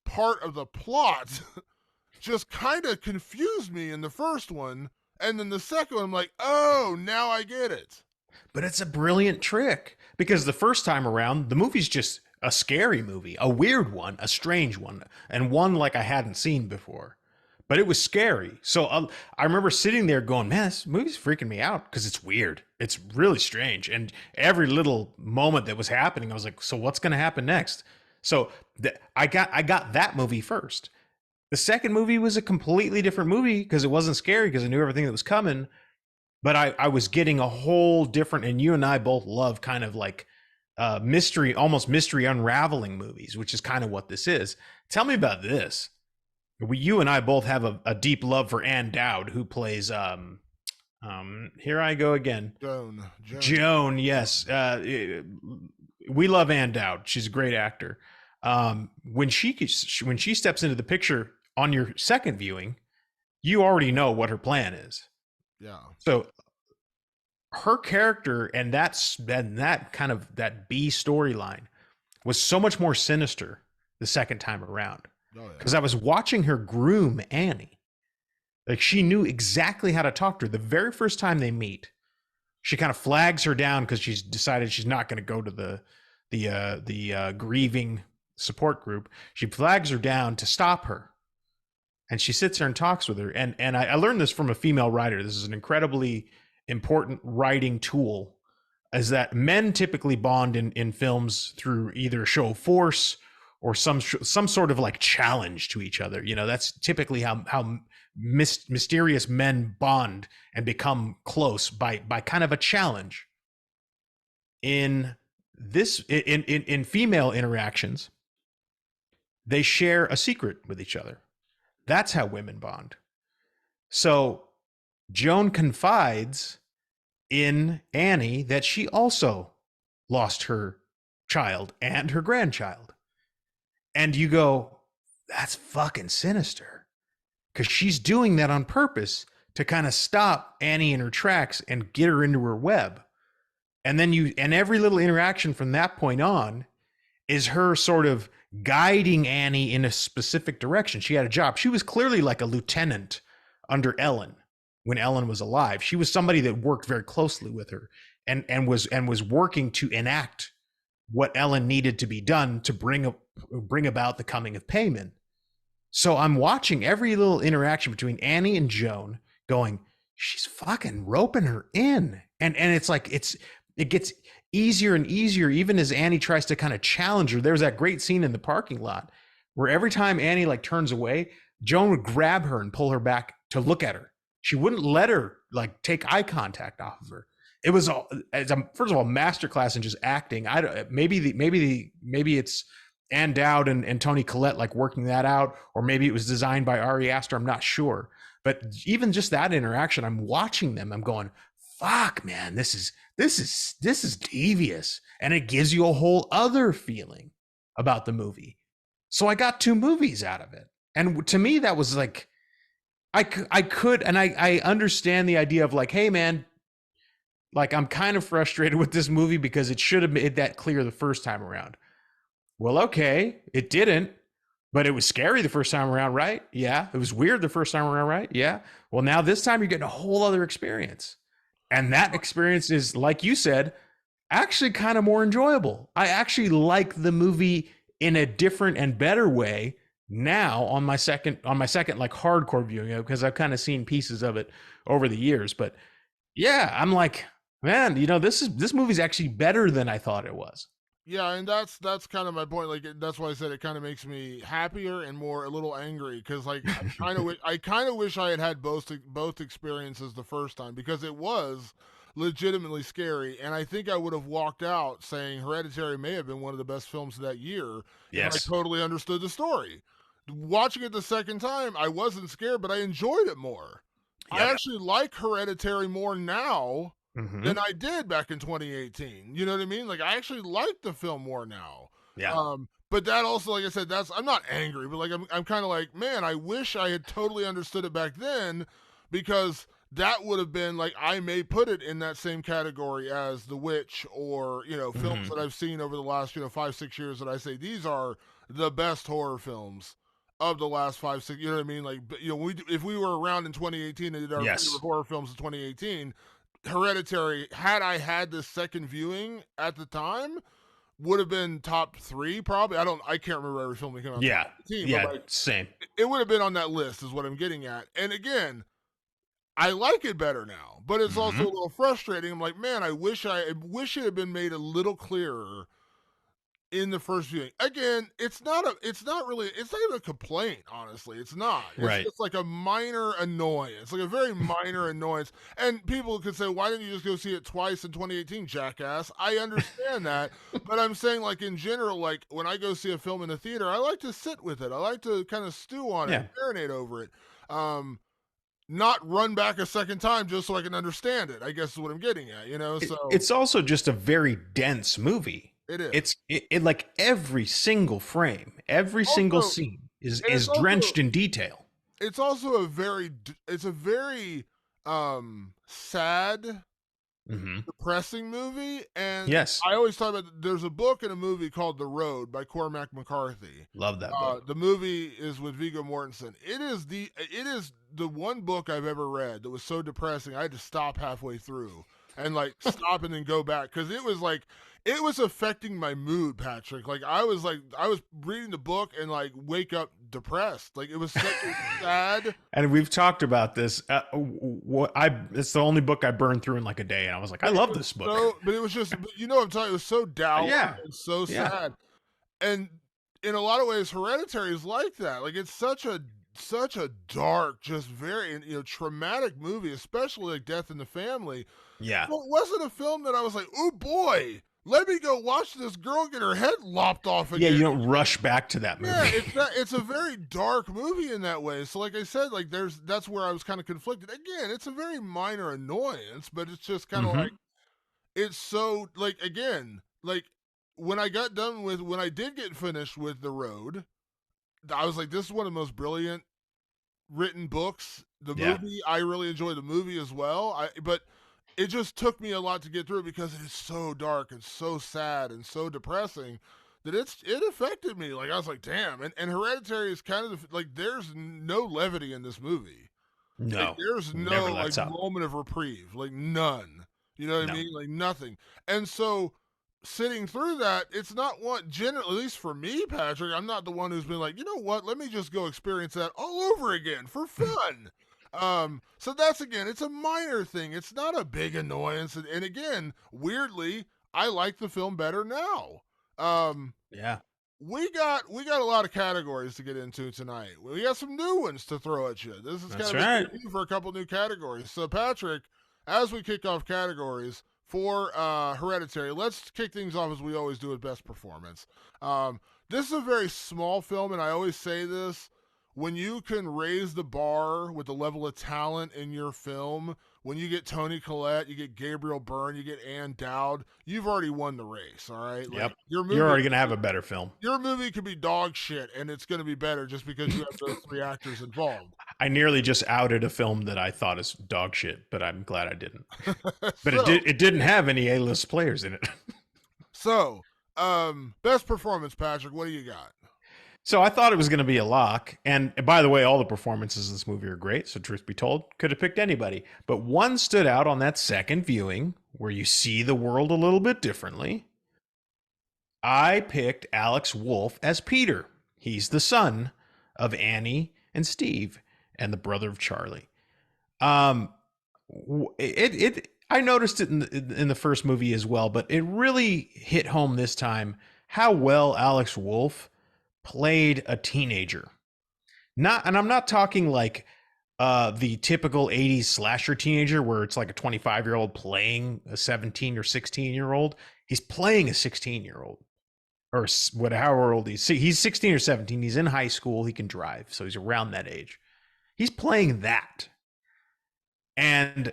part of the plot just kind of confused me in the first one. And then the second one, I'm like, oh, now I get it. But it's a brilliant trick because the first time around, the movie's just a scary movie, a weird one, a strange one, and one like I hadn't seen before. But it was scary. So I remember sitting there going, man, this movie's freaking me out because it's weird. It's really strange. And every little moment that was happening, I was like, so what's going to happen next? So I got that movie first. The second movie was a completely different movie because it wasn't scary because I knew everything that was coming. But I was getting a whole different, and you and I both love kind of like mystery, almost mystery unraveling movies, which is kind of what this is. Tell me about this. You and I both have a deep love for Ann Dowd, who plays here I go again. Joan, yes. We love Ann Dowd. She's a great actor. When she steps into the picture on your second viewing, you already know what her plan is. Yeah. So her character and that kind of that B storyline was so much more sinister the second time around. Because I was watching her groom Annie. Like, she knew exactly how to talk to her. The very first time they meet, she kind of flags her down because she's decided she's not going to go to the grieving support group. She flags her down to stop her. And she sits there and talks with her. And I learned this from a female writer. This is an incredibly important writing tool, is that men typically bond in films through either a show of force or some sort of like challenge to each other. You know, that's typically how mysterious men bond and become close by kind of a challenge. In female interactions, they share a secret with each other. That's how women bond. So Joan confides in Annie that she also lost her child and her grandchild. And you go, that's fucking sinister. Because she's doing that on purpose to kind of stop Annie in her tracks and get her into her web. And then and every little interaction from that point on is her sort of guiding Annie in a specific direction. She had a job. She was clearly like a lieutenant under Ellen when Ellen was alive. She was somebody that worked very closely with her and was working to enact what Ellen needed to be done to bring about the coming of Payman. So I'm watching every little interaction between Annie and Joan going, she's fucking roping her in. And it's like it gets easier and easier, even as Annie tries to kind of challenge her. There's that great scene in the parking lot where every time Annie like turns away, Joan would grab her and pull her back to look at her. She wouldn't let her like take eye contact off of her. It was all, first of all, masterclass in just acting. Maybe it's Ann Dowd and Toni Collette like working that out, or maybe it was designed by Ari Aster. I'm not sure. But even just that interaction, I'm watching them. I'm going, fuck, man, this is devious, and it gives you a whole other feeling about the movie. So I got 2 movies out of it, and to me that was like, I could, and I understand the idea of like, hey man, like I'm kind of frustrated with this movie because it should have made that clear the first time around. Well, okay, it didn't, but it was scary the first time around, right? Yeah. It was weird the first time around, right? Yeah. Well, now this time you're getting a whole other experience. And that experience is, like you said, actually kind of more enjoyable. I actually like the movie in a different and better way now on my second like hardcore viewing, because I've kind of seen pieces of it over the years. But yeah, I'm like, man, this movie's actually better than I thought it was. Yeah, and that's kind of my point. Like that's why I said it kind of makes me happier and more a little angry because like I kind of wish I had had both experiences the first time because it was legitimately scary, and I think I would have walked out saying Hereditary may have been one of the best films of that year if I Yes. totally understood the story. Watching it the second time, I wasn't scared, but I enjoyed it more. I Yep. actually like Hereditary more now Mm-hmm. than I did back in 2018. You know what I mean? Like I actually like the film more now. Yeah. But that also, like I said, I'm not angry, but like I'm kind of like, man, I wish I had totally understood it back then, because that would have been like I may put it in that same category as The Witch or films Mm-hmm. that I've seen over the last 5-6 years that I say these are the best horror films of the last 5-6. You know what I mean? Like if we were around in 2018 and did our favorite Yes. horror films of 2018, Hereditary, had I had this second viewing at the time, would have been top 3 probably. I can't remember every film that came out in Yeah. 2018, but Yeah. like Same. it would have been on that list is what I'm getting at. And again, I like it better now, but it's also Mm-hmm. a little frustrating. I'm like, man, I wish it had been made a little clearer in the first viewing. Again, it's not even a complaint, honestly. It's not. It's Right. just like a minor annoyance, like a very minor annoyance. And people could say, why didn't you just go see it twice in 2018, jackass? I understand that, but I'm saying, like, in general, like when I go see a film in a theater, I like to sit with it. I like to kind of stew on it, Yeah. and marinate over it. Not run back a second time just so I can understand it, I guess is what I'm getting at, so It's also just a very dense movie. it is. It like every single frame, every single Also, scene is and is drenched in detail. it's also it's a very sad, Mm-hmm. depressing movie. And Yes. I always talk about, there's a book and a movie called The Road by Cormac McCarthy. Love that book. The movie is with Viggo Mortensen. It is the one book I've ever read that was so depressing I had to stop halfway through and like stop and then go back because it was affecting my mood, Patrick. I was reading the book and like wake up depressed. Like it was such a sad. And we've talked about this. It's the only book I burned through in like a day, and I was like, I love this book. But it was just, what I'm telling you, it was so dour Yeah. and so Yeah. sad. And in a lot of ways, Hereditary is like that. Like it's such a dark, just very traumatic movie, especially like Death in the Family. Yeah. But it wasn't a film that I was like, oh boy, let me go watch this girl get her head lopped off Yeah. again. You don't rush back to that movie. Yeah, it's a very dark movie in that way. So like I said, like that's where I was kind of conflicted. Again, it's a very minor annoyance, but it's just kind of Mm-hmm. like it's so like again, like when I did get finished with The Road, I was like, this is one of the most brilliant written books. The Yeah. movie, I really enjoyed the movie as well. But it just took me a lot to get through it because it is so dark and so sad and so depressing that it affected me. Like I was like, damn. And Hereditary is kind of like there's no levity in this movie. Like No, there's never no like lets up. moment of reprieve, like none. You know what I No. mean? Like nothing. And so sitting through that, it's not what generally, at least for me, Patrick, I'm not the one who's been like, you know what, let me just go experience that all over again for fun. So that's again, it's a minor thing. It's not a big annoyance. And again, weirdly, I like the film better now. Um, Yeah, we got a lot of categories to get into tonight. We got some new ones to throw at you. This is kind that's of a right. debut for a couple new categories. So Patrick, as we kick off categories for Hereditary, let's kick things off as we always do with best performance. This is a very small film, and I always say this: when you can raise the bar with the level of talent in your film, when you get Toni Collette, you get Gabriel Byrne, you get Ann Dowd, you've already won the race. All right, like Yep. You're already gonna have a better film. your movie could be dog shit and it's going to be better just because you have those three actors involved. I nearly just outed a film that I thought is dog shit, but I'm glad I didn't. But so, it didn't have any A-list players in it. so, best performance, Patrick. What do you got? So I thought it was going to be a lock. And by the way, all the performances in this movie are great. So truth be told, could have picked anybody. But one stood out on that second viewing where you see the world a little bit differently. I picked Alex Wolff as Peter. He's the son of Annie and Steve and the brother of Charlie. Um, I noticed it in the first movie as well, but it really hit home this time how well Alex Wolff played a teenager. Not, and I'm not talking like the typical 80s slasher teenager where it's like a 25-year-old playing a 17 or 16-year-old. He's playing a 16-year-old or however old he's 16 or 17. He's in high school. He can drive, so he's around that age. He's playing that, and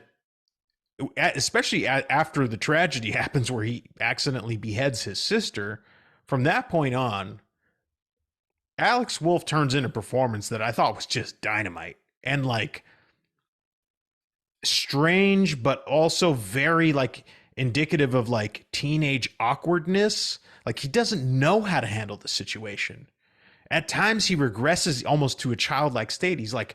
especially after the tragedy happens where he accidentally beheads his sister. From that point on, Alex Wolff turns in a performance that I thought was just dynamite and like strange, but also very like indicative of like teenage awkwardness. Like he doesn't know how to handle the situation. At times he regresses almost to a childlike state. He's like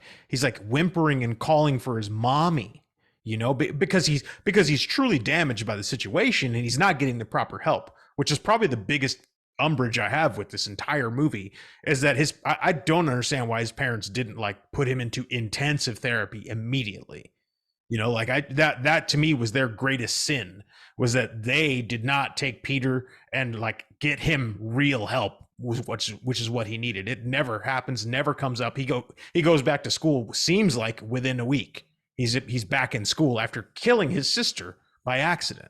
whimpering and calling for his mommy, because he's truly damaged by the situation and he's not getting the proper help, which is probably the biggest umbrage I have with this entire movie is that I don't understand why his parents didn't like put him into intensive therapy immediately. That to me was their greatest sin, was that they did not take Peter and like get him real help, which is what he needed. It never happens, never comes up. He goes back to school, seems like within a week. He's back in school after killing his sister by accident.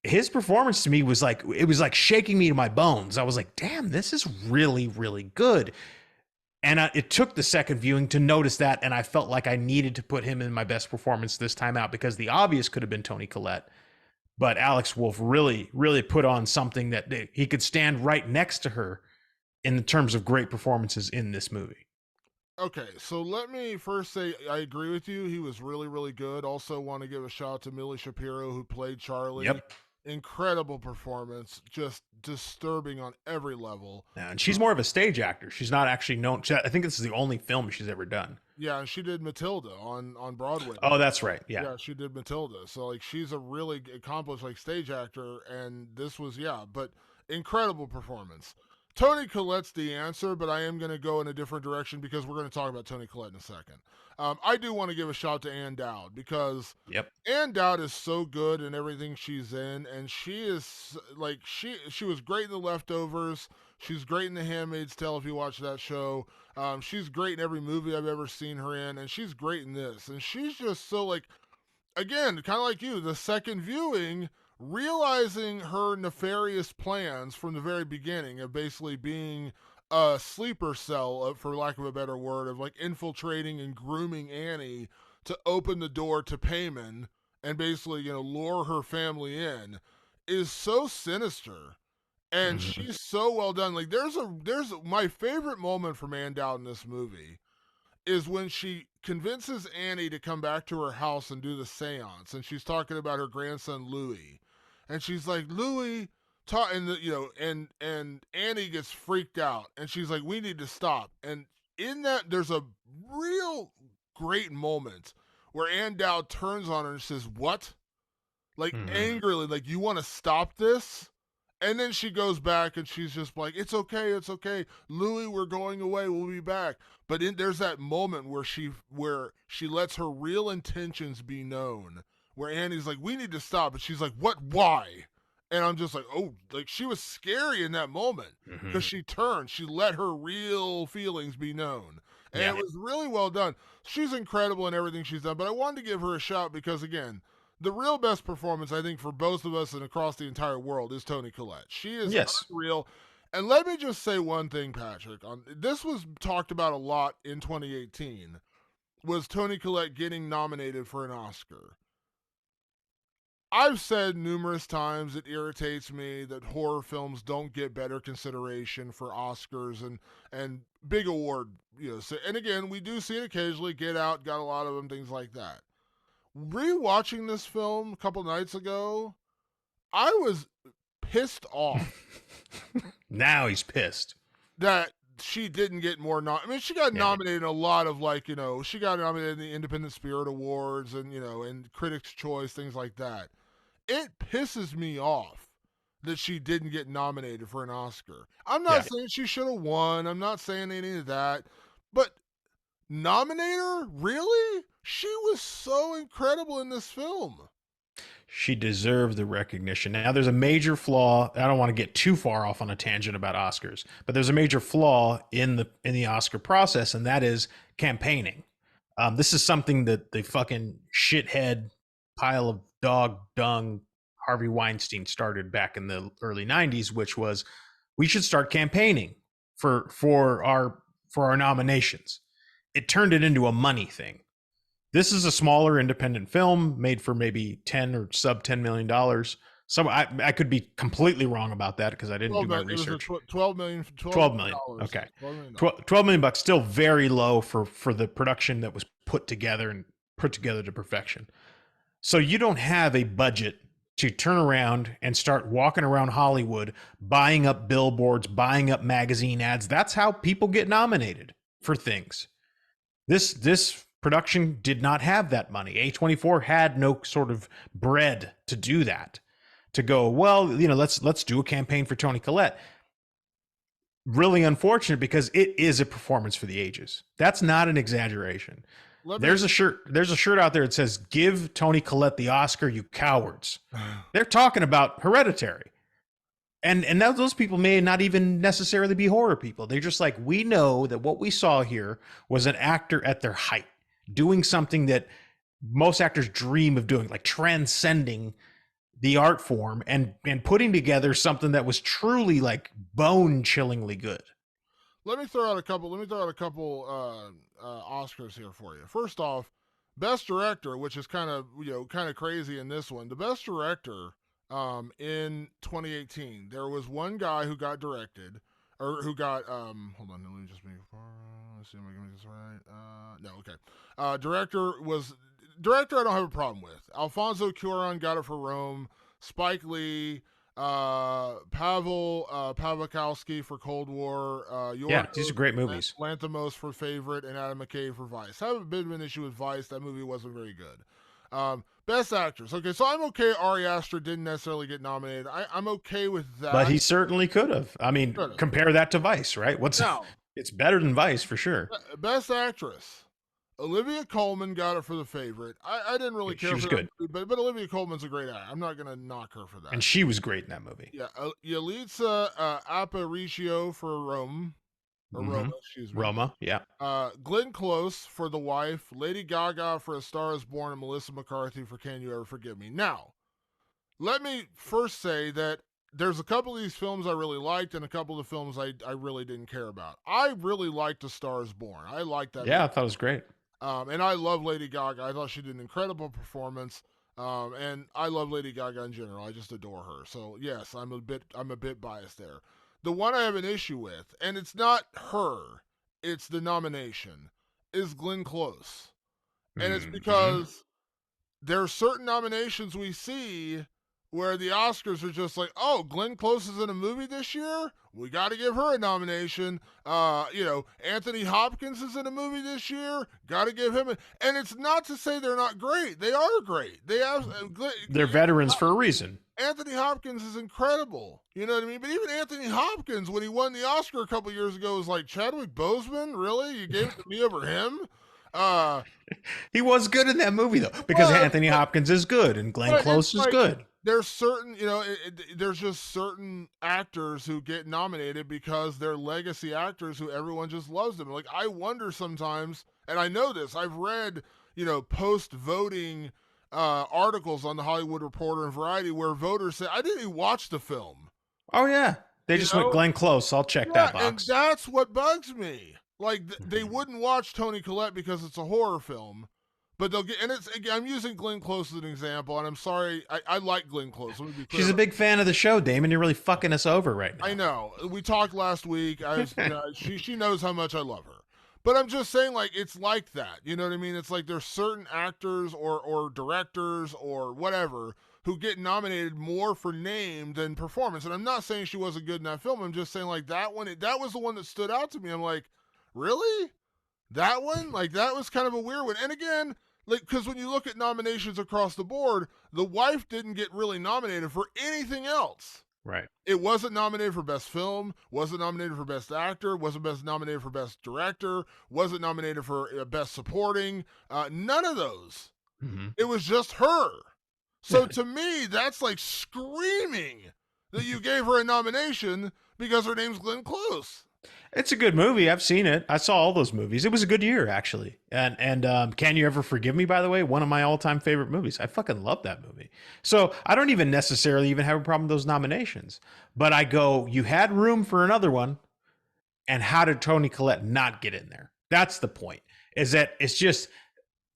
His performance to me was like, it was like shaking me to my bones. I was like, damn, this is really, really good. And it took the second viewing to notice that, and I felt like I needed to put him in my best performance this time out because the obvious could have been Toni Collette, but Alex Wolff really, really put on something that he could stand right next to her in terms of great performances in this movie. Okay, so let me first say I agree with you. He was really, really good. Also, want to give a shout out to Millie Shapiro who played Charlie. Yep. Incredible performance, just disturbing on every level. And she's more of a stage actor. She's not actually known. I think this is the only film she's ever done. Yeah, and she did Matilda on Broadway. Oh, that's right. Yeah. Yeah, she did Matilda. So like she's a really accomplished like stage actor, and this was but incredible performance. Toni Collette's the answer, but I am going to go in a different direction because we're going to talk about Toni Collette in a second. I do want to give a shout out to Ann Dowd because Ann Dowd is so good in everything she's in, and she is like she was great in The Leftovers. She's great in The Handmaid's Tale if you watch that show. She's great in every movie I've ever seen her in, and she's great in this. And she's just so like, again, kind of like you, the second viewing, realizing her nefarious plans from the very beginning of basically being a sleeper cell, for lack of a better word, of like infiltrating and grooming Annie to open the door to Payman and basically, lure her family in is so sinister, and Mhm. she's so well done. Like there's my favorite moment from Ann Dowd in this movie is when she convinces Annie to come back to her house and do the seance, and she's talking about her grandson Louis, and she's like, Louis, and and Annie gets freaked out, and she's like, we need to stop. And in that, there's a real great moment where Ann Dowd turns on her and says, "What?" Like Mhm. angrily, like, you want to stop this? And then she goes back and she's just like, it's okay, it's okay. Louis, we're going away. We'll be back. But there's that moment where she lets her real intentions be known. Where Annie's like, we need to stop. And she's like, what? Why? And I'm just like, oh, like she was scary in that moment because Mhm. she turned. She let her real feelings be known. And it Yeah. was really well done. She's incredible in everything she's done. But I wanted to give her a shout because, again, the real best performance, I think, for both of us and across the entire world is Toni Collette. She is Yes. unreal. And let me just say one thing, Patrick. This was talked about a lot in 2018, was Toni Collette getting nominated for an Oscar. I've said numerous times it irritates me that horror films don't get better consideration for Oscars and big award, So, and again, we do see it occasionally. Get Out got a lot of them, things like that. Rewatching this film a couple nights ago, I was pissed off Now he's pissed. that she didn't get more. I mean, she got Yeah. nominated in a lot of she got nominated in the Independent Spirit Awards and and Critics' Choice, things like that. It pisses me off that she didn't get nominated for an Oscar. I'm not Yeah. saying she should have won. I'm not saying any of that, but nominate her? Really? She was so incredible in this film. She deserved the recognition. Now, there's a major flaw. I don't want to get too far off on a tangent about Oscars, but there's a major flaw in the Oscar process, and that is campaigning. This is something that the fucking shithead pile of dog dung Harvey Weinstein started back in the early '90s, which was we should start campaigning for our nominations. It turned it into a money thing. This is a smaller independent film made for maybe 10 or sub $10 million. So I could be completely wrong about that because I didn't do my It was a research. 12 million, 12 million. dollars. Okay. $12 million. 12 million bucks, still very low for the production that was put together and put together to perfection. So you don't have a budget to turn around and start walking around Hollywood, buying up billboards, buying up magazine ads. That's how people get nominated for things. This production did not have that money. A24 had no sort of bread to do that. To go, well, let's do a campaign for Toni Collette. Really unfortunate because it is a performance for the ages. That's not an exaggeration. Let me. There's a shirt out there that says "Give Toni Collette the Oscar, you cowards." They're talking about Hereditary. And now those people may not even necessarily be horror people. They're just like, we know that what we saw here was an actor at their height, doing something that most actors dream of doing, like transcending the art form and putting together something that was truly like bone chillingly good. Let me throw out a couple. Let me throw out a couple Oscars here for you. First off, best director, which is kind of crazy in this one. The best director in 2018, there was one guy who got directed, or who got hold on, let me just make. Let's see if I can make this right. No, okay. Director. I don't have a problem with. Alfonso Cuarón got it for Rome. Spike Lee, Pavel Pawlikowski for Cold War, Yeah, Yorgos these are great movies. Lanthimos for Favorite, and Adam McKay for Vice. I have a bit of an issue with Vice. That movie wasn't very good. Best actress. Okay, so I'm okay. Ari Aster didn't necessarily get nominated. I'm okay with But that. he certainly could have. I mean, Could've. compare that to Vice, right? Now, It's better than Vice for sure. best actress. Olivia Colman got it for The Favorite. I didn't really She care was for that good. movie, but Olivia Colman's a great actor. I'm not gonna knock her for that. And she was great in that movie. Yeah, Yalitza Aparicio for Rome, or Mm-hmm. Roma, excuse me. Roma, yeah. Glenn Close for The Wife, Lady Gaga for A Star Is Born, and Melissa McCarthy for Can You Ever Forgive Me. Now, let me first say that there's a couple of these films I really liked, and a couple of the films I really didn't care about. I really liked A Star Is Born. I liked that. Yeah, movie. I thought it was great. And I love Lady Gaga. I thought she did an incredible performance. And I love Lady Gaga in general. I just adore her. So yes, I'm a bit biased there. The one I have an issue with, and it's not her, it's the nomination, is Glenn Close. And it's Mm-hmm. because there are certain nominations we see where the Oscars are just like, oh, Glenn Close is in a movie this year. We got to give her a nomination. Anthony Hopkins is in a movie this year. Got to give him a. And it's not to say they're not great. They are great. They have. They're veterans for a reason. Anthony Hopkins is incredible. You know what I mean? But even Anthony Hopkins, when he won the Oscar a couple years ago, was like, Chadwick Boseman? Really? You gave it to me over him? Uh, He was good in that movie though, because but, Anthony Hopkins is good and Glenn but it's Close is like, good. there's certain, there's just certain actors who get nominated because they're legacy actors who everyone just loves them. Like, I wonder sometimes, and I know this, I've read, post voting articles on the Hollywood Reporter and Variety where voters say, I didn't even watch the film. Oh yeah, they You just went know? Glenn Close. I'll check Yeah, that and box. that's what bugs me. Like, they Mhm. wouldn't watch Toni Collette because it's a horror film. But they'll get, and it's, again, I'm using Glenn Close as an example, and I'm sorry, I like Glenn Close. Let me be clear She's a about. big fan of the show, Damon. You're really fucking us over right I now. know. We talked last week. She knows how much I love her. But I'm just saying, like, it's like that. You know what I mean? It's like there's certain actors or directors or whatever who get nominated more for name than performance. And I'm not saying she wasn't good in that film. I'm just saying, like, that one, that was the one that stood out to me. I'm like, really? That one? Like, that was kind of a weird one. And again, like, because when you look at nominations across the board, the wife didn't get really nominated for anything else. Right. It wasn't nominated for best film, wasn't nominated for best actor, wasn't nominated for best director, wasn't nominated for best supporting. None of those. Mm-hmm. It was just her. Yeah. So to me, that's like screaming that you gave her a nomination because her name's Glenn Close. It's a good movie. I've seen it. I saw all those movies. It was a good year, actually. And Can You Ever Forgive Me, by the way, one of my all-time favorite movies. I fucking love that movie. So I don't even necessarily even have a problem with those nominations. But I go, you had room for another one, and how did Toni Collette not get in there? That's the point. Is that it's just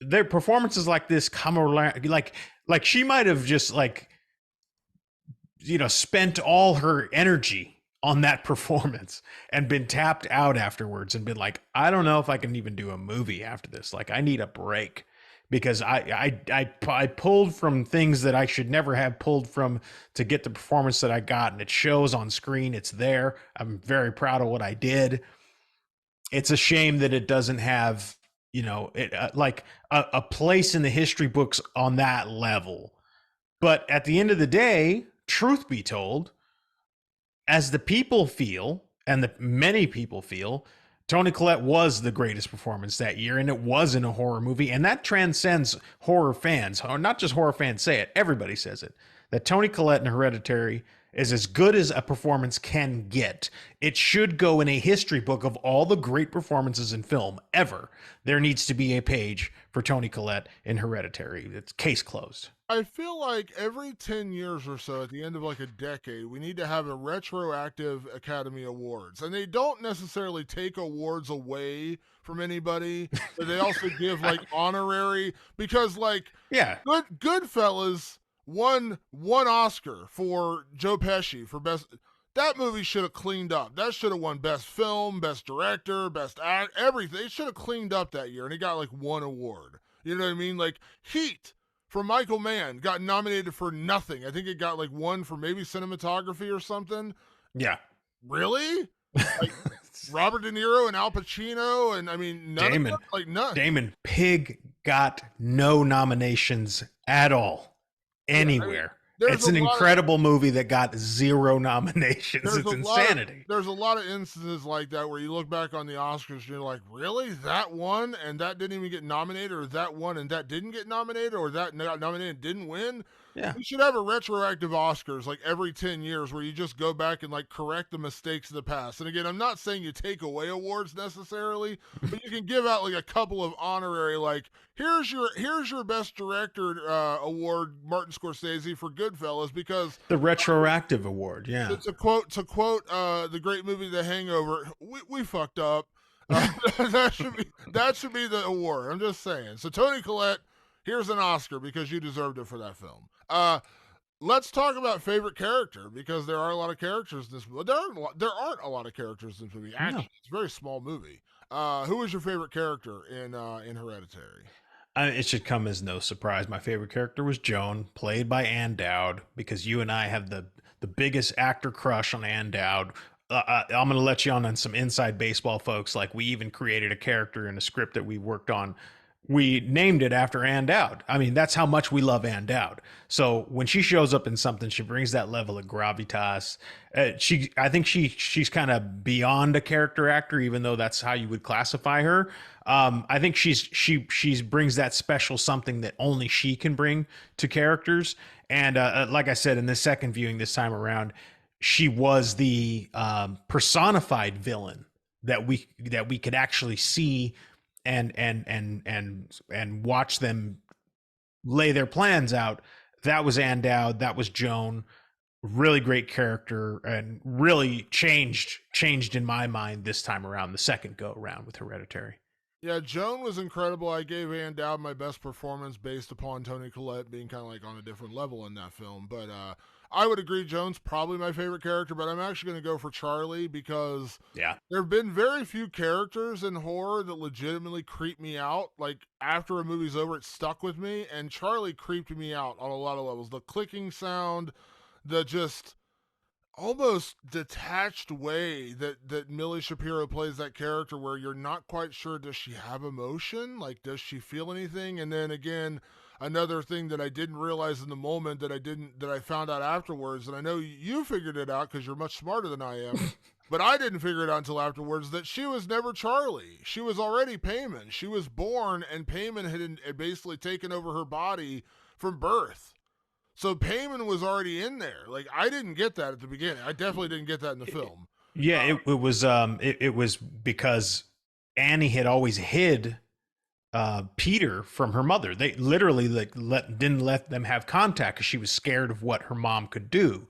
their performances like this come around, like she might have just spent all her energy on that performance and been tapped out afterwards and been like, I don't know if I can even do a movie after this. Like, I need a break because I pulled from things that I should never have pulled from to get the performance that I got, and it shows on screen. It's there. I'm very proud of what I did. It's a shame that it doesn't have, a place in the history books on that level. But at the end of the day, truth be told, as the people feel, and the many people feel, Toni Collette was the greatest performance that year, and it was in a horror movie, and that transcends horror fans. Or not just horror fans say it, everybody says it. That Toni Collette in Hereditary is as good as a performance can get. It should go in a history book of all the great performances in film ever. There needs to be a page for Toni Collette in Hereditary. It's case closed. I feel like every 10 years or so, at the end of like a decade, we need to have a retroactive Academy Awards. And they don't necessarily take awards away from anybody, but they also give like honorary, because like Yeah. Goodfellas won one Oscar for Joe Pesci for best. That movie should have cleaned up. That should have won best film, best director, best act, everything. It should have cleaned up that year, and it got like one award. You know what I mean? Like Heat from Michael Mann got nominated for nothing. I think it got like one for maybe cinematography or something. Yeah. Really? Like Robert De Niro and Al Pacino, and I mean none of them, like none. Damon, Pig got no nominations at all Yeah, I mean, anywhere. there's It's a an lot of incredible movie that got zero nominations. there's It's a lot of insanity. there's a lot of instances like that where you look back on the Oscars and you're like, really, that one and that didn't even get nominated, or that one and that didn't get nominated, or that got nominated and didn't win. Yeah. We should have a retroactive Oscars like every 10 years where you just go back and like correct the mistakes of the past. And again, I'm not saying you take away awards necessarily, but you can give out like a couple of honorary, like here's your best director award, Martin Scorsese for Goodfellas, because The retroactive award. Yeah. to quote the great movie The Hangover, we fucked up. That should be the award. I'm just saying. So Toni Collette, Here's an Oscar because you deserved it for that film. Let's talk about favorite character because there are a lot of characters in this movie. There aren't a lot of characters in this movie. No. Actually, it's a very small movie. Who was your favorite character in Hereditary? It should come as no surprise. My favorite character was Joan, played by Ann Dowd, because you and I have the biggest actor crush on Ann Dowd. I'm going to let you on some inside baseball, folks. Like, we even created a character in a script that we worked on. We named it after Ann Dowd. I mean, that's how much we love Ann Dowd. So when she shows up in something, she brings that level of gravitas. I think she's kind of beyond a character actor, even though that's how you would classify her. I think she brings that special something that only she can bring to characters. And like I said, in the second viewing this time around, she was the personified villain that we could actually see and watch them lay their plans out. That was Ann Dowd. That was Joan. Really great character, and really changed in my mind this time around, the second go around with Hereditary. Yeah, Joan was incredible. I gave Ann Dowd my best performance based upon Toni Collette being kind of like on a different level in that film. But I would agree Joan's probably my favorite character, but I'm actually going to go for Charlie because Yeah. there have been very few characters in horror that legitimately creep me out. Like, after a movie's over, it stuck with me, and Charlie creeped me out on a lot of levels. The clicking sound, the just almost detached way that Millie Shapiro plays that character, where you're not quite sure, does she have emotion, like does she feel anything? And then again, another thing that I didn't realize in the moment that I found out afterwards, and I know you figured it out because you're much smarter than I am, but I didn't figure it out until afterwards, that she was never Charlie. She was already Payman. She was born, and Payman had basically taken over her body from birth. So Payman was already in there. Like, I didn't get that at the beginning. I definitely didn't get that in the film. Yeah, it was because Annie had always hid Peter from her mother. They literally didn't let them have contact because she was scared of what her mom could do.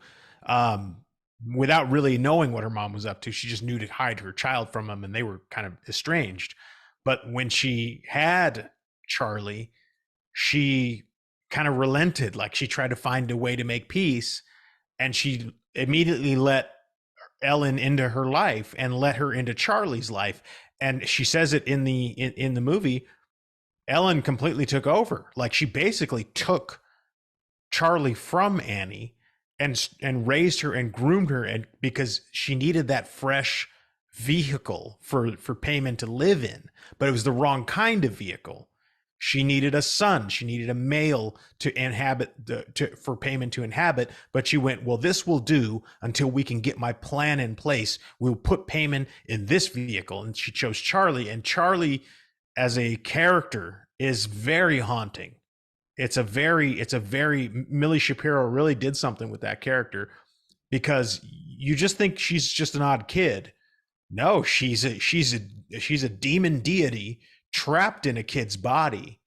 Without really knowing what her mom was up to, she just knew to hide her child from him, and they were kind of estranged. But when she had Charlie, she kind of relented. Like, she tried to find a way to make peace, and she immediately let Ellen into her life and let her into Charlie's life. And she says it in the movie. Ellen completely took over. Like, she basically took Charlie from Annie and raised her and groomed her, and because she needed that fresh vehicle for Payman to live in, but it was the wrong kind of vehicle. She needed a son. She needed a male to inhabit for Payman to inhabit. But she went, well, this will do until we can get my plan in place. We'll put Payman in this vehicle, and she chose Charlie. And Charlie, as a character, is very haunting. It's a very Millie Shapiro really did something with that character, because you just think she's just an odd kid. No, she's a demon deity trapped in a kid's body,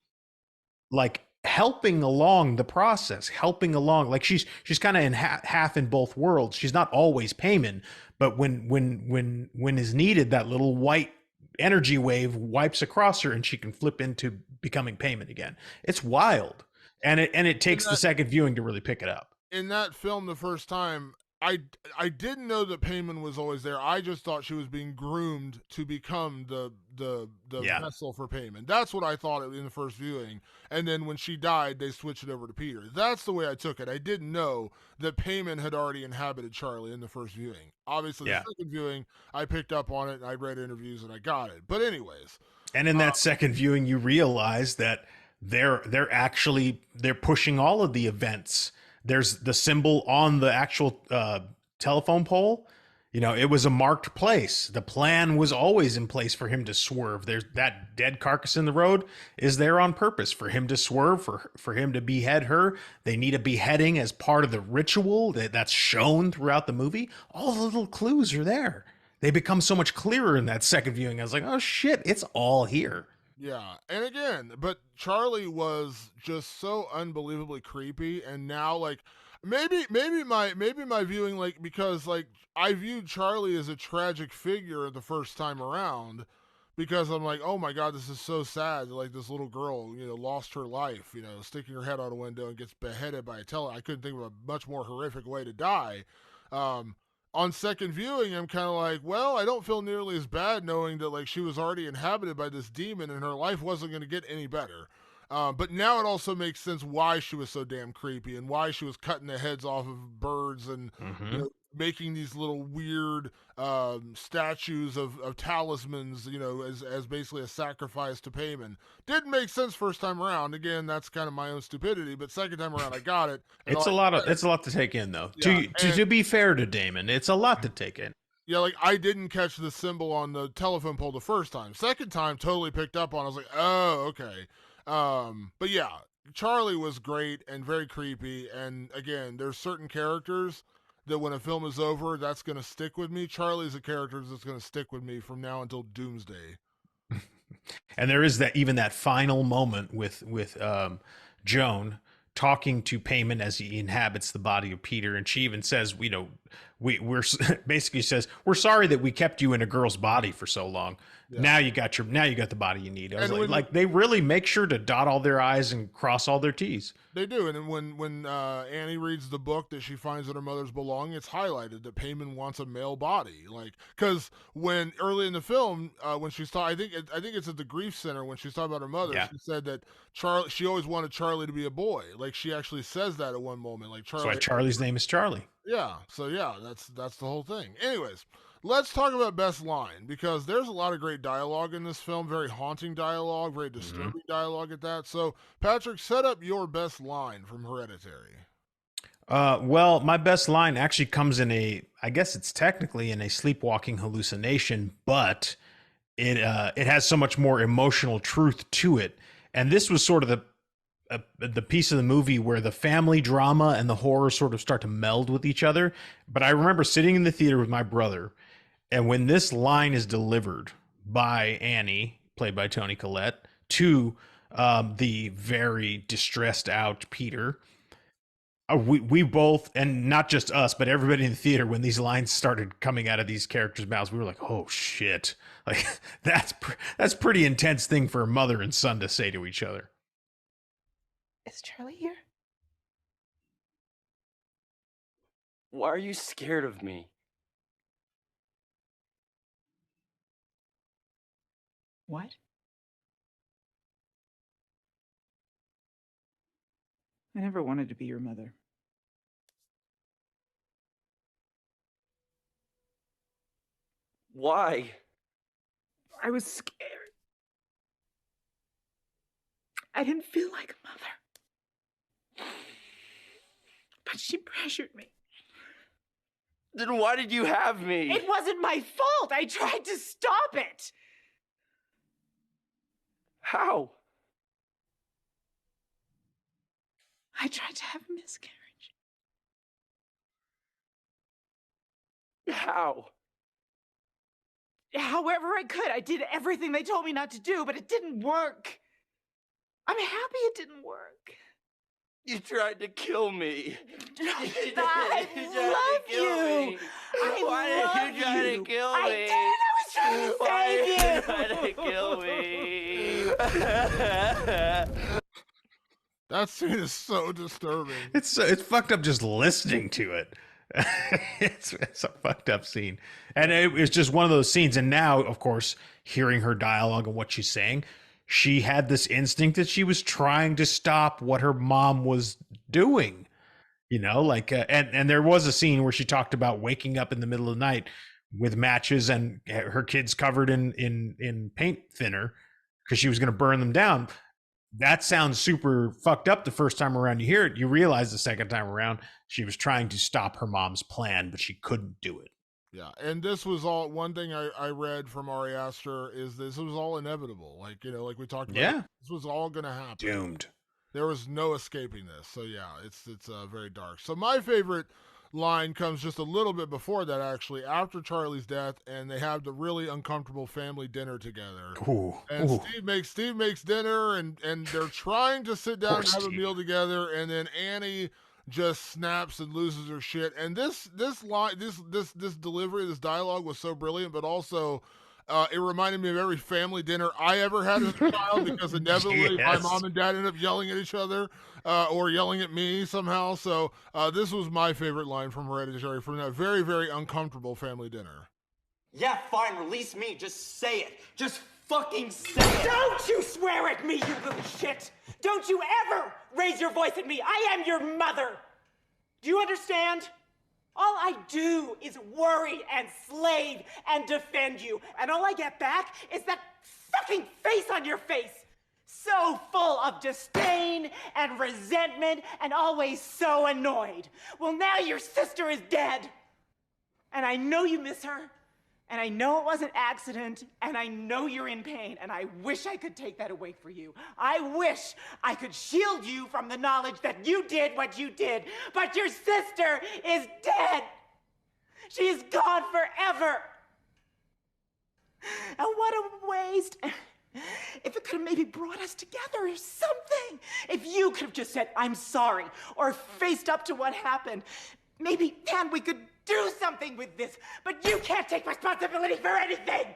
like helping along the process, helping along. Like, she's kind of in half in both worlds. She's not always Payman, but when is needed, that little white energy wave wipes across her and she can flip into becoming Payman again. It's wild. And it takes the second viewing to really pick it up. In that film, the first time, I didn't know that Payman was always there. I just thought she was being groomed to become the Yeah. vessel for Payman. That's what I thought in the first viewing. And then when she died, they switched it over to Peter. That's the way I took it. I didn't know that Payman had already inhabited Charlie in the first viewing. Obviously, Yeah. the second viewing, I picked up on it, and I read interviews, and I got it. But anyways, And in that second viewing, you realize that they're pushing all of the events. There's the symbol on the actual telephone pole. You know, it was a marked place. The plan was always in place for him to swerve. There's that dead carcass in the road is there on purpose for him to swerve, for him to behead her. They need a beheading as part of the ritual that's shown throughout the movie. All the little clues are there. They become so much clearer in that second viewing. I was like, oh shit, it's all here. yeah. And again, but Charlie was just so unbelievably creepy, and now, like, maybe my viewing, like, because like I viewed Charlie as a tragic figure the first time around, because I'm like, oh my god, this is so sad. Like this little girl, lost her life, sticking her head out a window and gets beheaded by a teller. I couldn't think of a much more horrific way to die. Um, on second viewing, I'm kind of like, well, I don't feel nearly as bad knowing that like she was already inhabited by this demon and her life wasn't going to get any better. But now it also makes sense why she was so damn creepy and why she was cutting the heads off of birds and Mm-hmm. making these little weird statues of talismans, as basically a sacrifice to payment. Didn't make sense first time around. Again, that's kind of my own stupidity. But second time around, I got it. And It's a lot to take in though. yeah, To be fair to Damon, it's a lot to take in. yeah, like I didn't catch the symbol on the telephone pole the first time. Second time, totally picked up on. I was like, oh, okay. But yeah, Charlie was great and very creepy. And again, there's certain characters that when a film is over, that's going to stick with me. Charlie's a character that's going to stick with me from now until doomsday. And there is that final moment with Joan talking to Payman as he inhabits the body of Peter, and she even says, we're basically says, we're sorry that we kept you in a girl's body for so long. Yeah. Now you got the body you need. I was And like they really make sure to dot all their I's and cross all their T's. They do, and when Annie reads the book that she finds that her mother's belonging, it's highlighted that Payman wants a male body, like because when early in the film, when she's talking, I think it's at the grief center when she's talking about her mother, Yeah. she said that she always wanted Charlie to be a boy, like she actually says that at one moment, like That's why Charlie's name is Charlie. yeah, so yeah, that's the whole thing. Anyways, let's talk about best line because there's a lot of great dialogue in this film, very haunting dialogue, very disturbing dialogue at that. So, Patrick, set up your best line from Hereditary. Well, my best line actually comes in I guess it's technically in a sleepwalking hallucination, but it has so much more emotional truth to it. And this was sort of the piece of the movie where the family drama and the horror sort of start to meld with each other. But I remember sitting in the theater with my brother, and when this line is delivered by Annie, played by Toni Collette, to the very distressed out Peter, we both, and not just us, but everybody in the theater, when these lines started coming out of these characters' mouths, we were like, "Oh shit!" Like that's pretty intense thing for a mother and son to say to each other. Is Charlie here? Why are you scared of me? What? I never wanted to be your mother. Why? I was scared. I didn't feel like a mother. But she pressured me. Then why did you have me? It wasn't my fault. I tried to stop it. How? I tried to have a miscarriage. How? However I could. I did everything they told me not to do, but it didn't work. I'm happy it didn't work. You tried to kill me. I love you. Why did you try to kill me? I did. I was trying to save you. Why did you try to kill me? That scene is so disturbing. It's fucked up just listening to it. It's a fucked up scene, and it was just one of those scenes. And now, of course, hearing her dialogue and what she's saying, she had this instinct that she was trying to stop what her mom was doing. And there was a scene where she talked about waking up in the middle of the night with matches and her kids covered in paint thinner because she was going to burn them down. That sounds super fucked up the first time around. You hear it, you realize the second time around she was trying to stop her mom's plan, but she couldn't do it. Yeah, and this was all one thing I read from Ari Aster is this was all inevitable. Like like we talked about. Yeah, this was all gonna happen. Doomed. There was no escaping this. So yeah, it's very dark. So my favorite line comes just a little bit before that, actually, after Charlie's death, and they have the really uncomfortable family dinner together. Ooh, and ooh. Steve makes dinner, and they're trying to sit down Poor and have a Steve. meal together, and then Annie just snaps and loses her shit. And this line, this delivery, this dialogue was so brilliant, but also It reminded me of every family dinner I ever had as a child because inevitably my Yes. mom and dad ended up yelling at each other or yelling at me somehow. So this was my favorite line from Hereditary from that very, very uncomfortable family dinner. Yeah, fine, release me. Just say it. Just fucking say it. Don't you swear at me, you little shit! Don't you ever raise your voice at me! I am your mother! Do you understand? All I do is worry and slave and defend you, and all I get back is that fucking face on your face! So full of disdain and resentment and always so annoyed. Well, now your sister is dead. And I know you miss her. And I know it was an accident, and I know you're in pain, and I wish I could take that away for you. I wish I could shield you from the knowledge that you did what you did, but your sister is dead. She is gone forever. And what a waste. If it could have maybe brought us together or something. If you could have just said, I'm sorry, or faced up to what happened, maybe then we could do something with this, but you can't take responsibility for anything.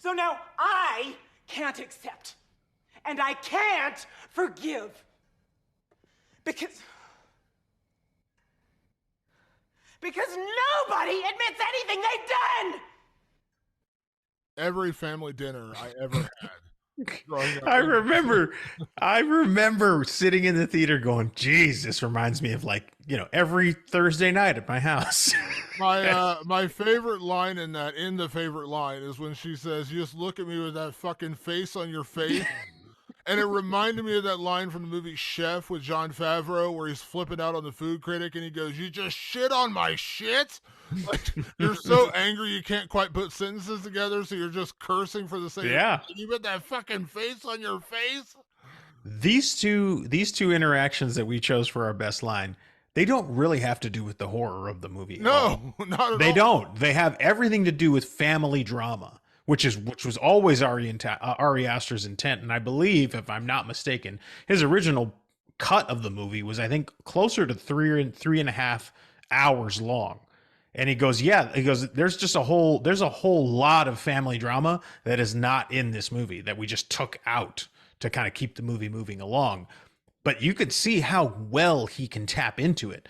So now I can't accept, and I can't forgive, because nobody admits anything they've done. Every family dinner I ever had. growing up. I remember sitting in the theater going, geez, this reminds me of like, every Thursday night at my house. My favorite line in the favorite line is when she says, "You just look at me with that fucking face on your face." And it reminded me of that line from the movie Chef with Jon Favreau where he's flipping out on the food critic and he goes, "You just shit on my shit?" Like, you're so angry you can't quite put sentences together, so you're just cursing for the sake of you put that fucking face on your face. These two interactions that we chose for our best line, they don't really have to do with the horror of the movie. No, not at all. They don't. They have everything to do with family drama, which was always Ari Aster's intent. And I believe, if I'm not mistaken, his original cut of the movie was, I think, closer to 3.5 hours long. And he goes, there's a whole lot of family drama that is not in this movie that we just took out to kind of keep the movie moving along. But you could see how well he can tap into it.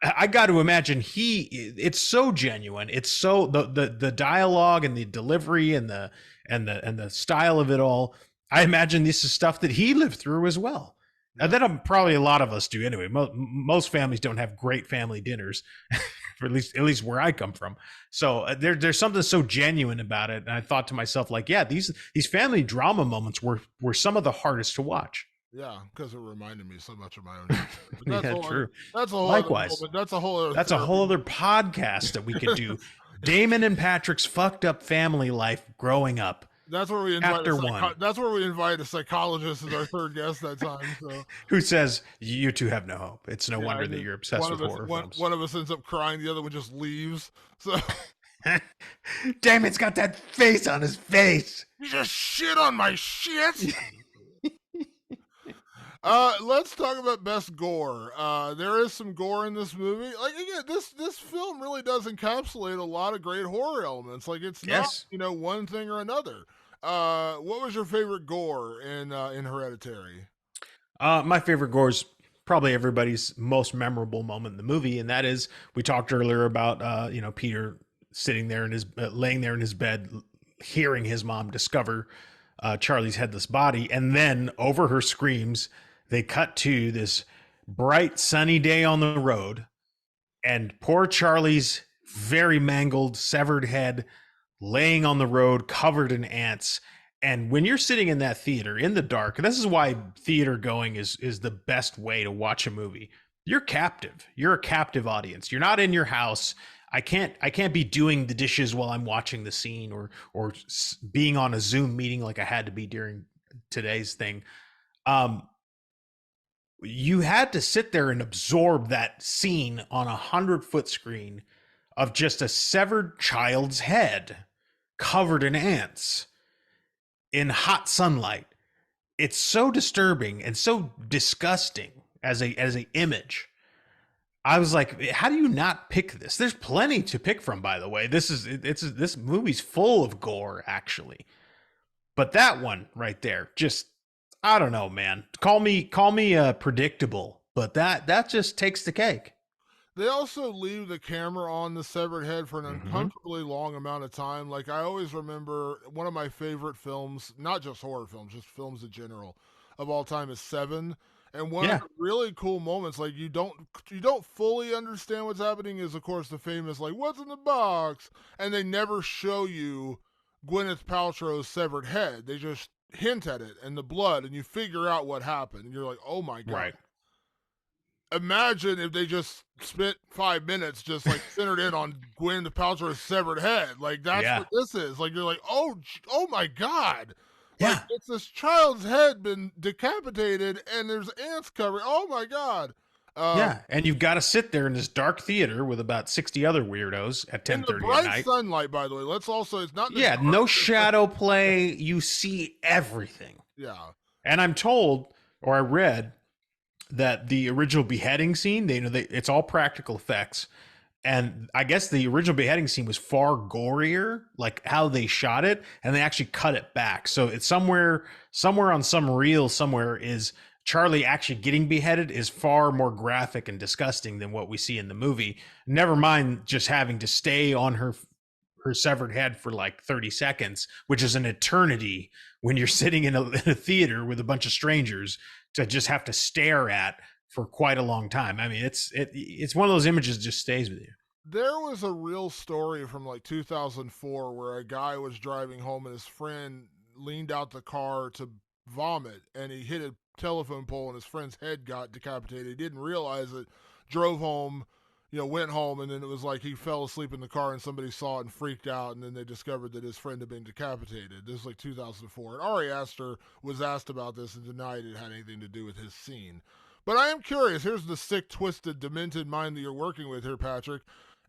I got to imagine it's so genuine. It's so the dialogue and the delivery and the style of it all. I imagine this is stuff that he lived through as well. Now, that probably a lot of us do anyway. Most families don't have great family dinners, for at least where I come from. So there's something so genuine about it. And I thought to myself, like, yeah, these family drama moments were some of the hardest to watch. Yeah, because it reminded me so much of my own. But that's true. That's a whole Likewise. That's a whole other. That's a whole other podcast that we could do. Damon and Patrick's fucked up family life growing up. That's where we invite. One. That's where we invite a psychologist as our third guest that time. So who says you two have no hope? It's no wonder that you're obsessed with horror films. One of us ends up crying, the other one just leaves. So Damon's got that face on his face. You just shit on my shit. Let's talk about best gore. There is some gore in this movie. Like, again, this film really does encapsulate a lot of great horror elements. Like, it's not, one thing or another. What was your favorite gore in Hereditary? My favorite gore is probably everybody's most memorable moment in the movie, and that is, we talked earlier about Peter sitting there in his laying there in his bed, hearing his mom discover Charlie's headless body, and then over her screams, they cut to this bright sunny day on the road, and poor Charlie's very mangled, severed head laying on the road, covered in ants. And when you're sitting in that theater in the dark, this is why theater going is the best way to watch a movie. You're captive. You're a captive audience. You're not in your house. I can't be doing the dishes while I'm watching the scene or being on a Zoom meeting like I had to be during today's thing. You had to sit there and absorb that scene on 100-foot screen of just a severed child's head covered in ants in hot sunlight. It's so disturbing and so disgusting as a image. I was like, how do you not pick this? There's plenty to pick from, by the way. This movie's full of gore, actually. But that one right there, just I don't know, man. Call me predictable, but that just takes the cake. They also leave the camera on the severed head for an Mhm. uncomfortably long amount of time. Like, I always remember one of my favorite films, not just horror films, just films in general, of all time is Seven. And one Yeah. of the really cool moments, like you don't fully understand what's happening, is of course the famous like what's in the box, and they never show you Gwyneth Paltrow's severed head. They just hint at it and the blood, and you figure out what happened. And you're like, oh my god. Right. Imagine if they just spent 5 minutes just like centered in on Gwyneth Paltrow's severed head. Like that's Yeah. what this is. Like you're like, oh my god. Yeah. Like it's this child's head been decapitated and there's ants covering. Oh my god. Yeah, and you've got to sit there in this dark theater with about 60 other weirdos at In the 10:30 at bright night. sunlight, by the way. Let's also it's not in the Yeah, dark, no it's shadow play. You see everything. yeah. And I'm told, or I read, that the original beheading scene, it's all practical effects. And I guess the original beheading scene was far gorier, like how they shot it, and they actually cut it back. So it's somewhere on some reel somewhere is Charlie actually getting beheaded is far more graphic and disgusting than what we see in the movie. Never mind just having to stay on her severed head for like 30 seconds, which is an eternity when you're sitting in a theater with a bunch of strangers to just have to stare at for quite a long time. I mean, it's one of those images that just stays with you. There was a real story from like 2004 where a guy was driving home and his friend leaned out the car to vomit and he hit a telephone pole and his friend's head got decapitated. He didn't realize it, drove home, went home, and then it was like he fell asleep in the car and somebody saw it and freaked out, and then they discovered that his friend had been decapitated. This was like 2004. And Ari Aster was asked about this and denied it had anything to do with his scene. But I am curious. Here's the sick, twisted, demented mind that you're working with here, Patrick.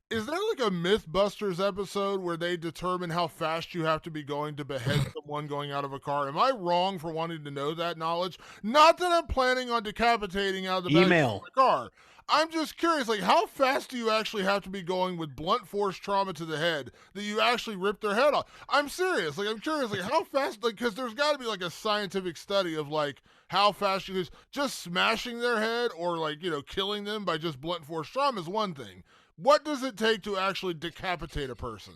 Is there like a Mythbusters episode where they determine how fast you have to be going to behead someone going out of a car? Am I wrong for wanting to know that knowledge? Not that I'm planning on decapitating out of the back of Email. my car. I'm just curious, like, how fast do you actually have to be going with blunt force trauma to the head that you actually rip their head off? I'm serious. Like, I'm curious, like, how fast, like, because there's got to be, like, a scientific study of, like, how fast you just smashing their head or, like, killing them by just blunt force trauma is one thing. What does it take to actually decapitate a person?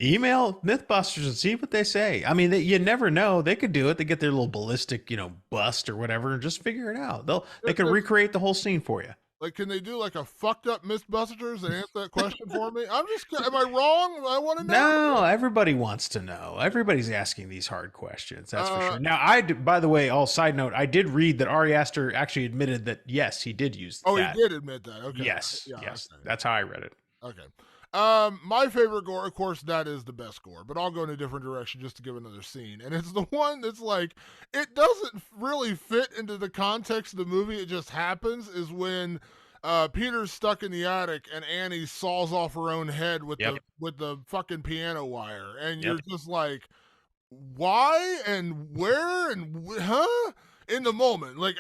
Email Mythbusters and see what they say. I mean, you never know. They could do it. They get their little ballistic, bust or whatever, and just figure it out. They can recreate the whole scene for you. Like, can they do like a fucked up Mythbusters and answer that question for me? Am I wrong? I want to know. No, everybody wants to know. Everybody's asking these hard questions. That's for sure. Now, by the way, all side note, I did read that Ari Aster actually admitted that yes, he did use that. Oh, he did admit that. Okay. Yes, Yeah, yes. okay. That's how I read it. Okay. My favorite gore, of course, that is the best gore, but I'll go in a different direction just to give another scene. And it's the one that's like, it doesn't really fit into the context of the movie. It just happens is when Peter's stuck in the attic and Annie saws off her own head with the fucking piano wire. And you're just like, why and where and huh? In the moment, like,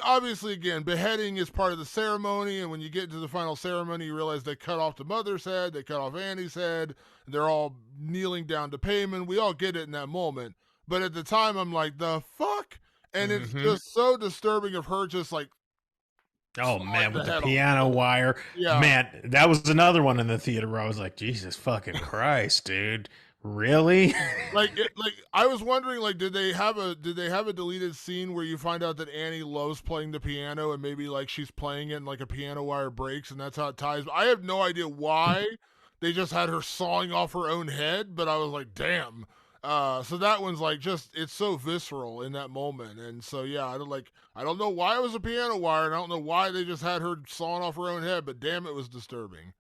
obviously, again, beheading is part of the ceremony, and when you get to the final ceremony, you realize they cut off the mother's head, they cut off Annie's head, they're all kneeling down to payment. We all get it in that moment, but at the time, I'm like, the fuck? And it's just so disturbing of her just, like, oh, man, with the head piano wire. Yeah. Man, that was another one in the theater where I was like, Jesus fucking Christ, dude. Really? like I was wondering, like, did they have a deleted scene where you find out that Annie loves playing the piano and maybe like she's playing it and like a piano wire breaks and that's how it ties? I have no idea why they just had her sawing off her own head, but I was like, damn. So that one's like it's so visceral in that moment, and so yeah, I don't know why it was a piano wire, and I don't know why they just had her sawing off her own head, but damn, it was disturbing.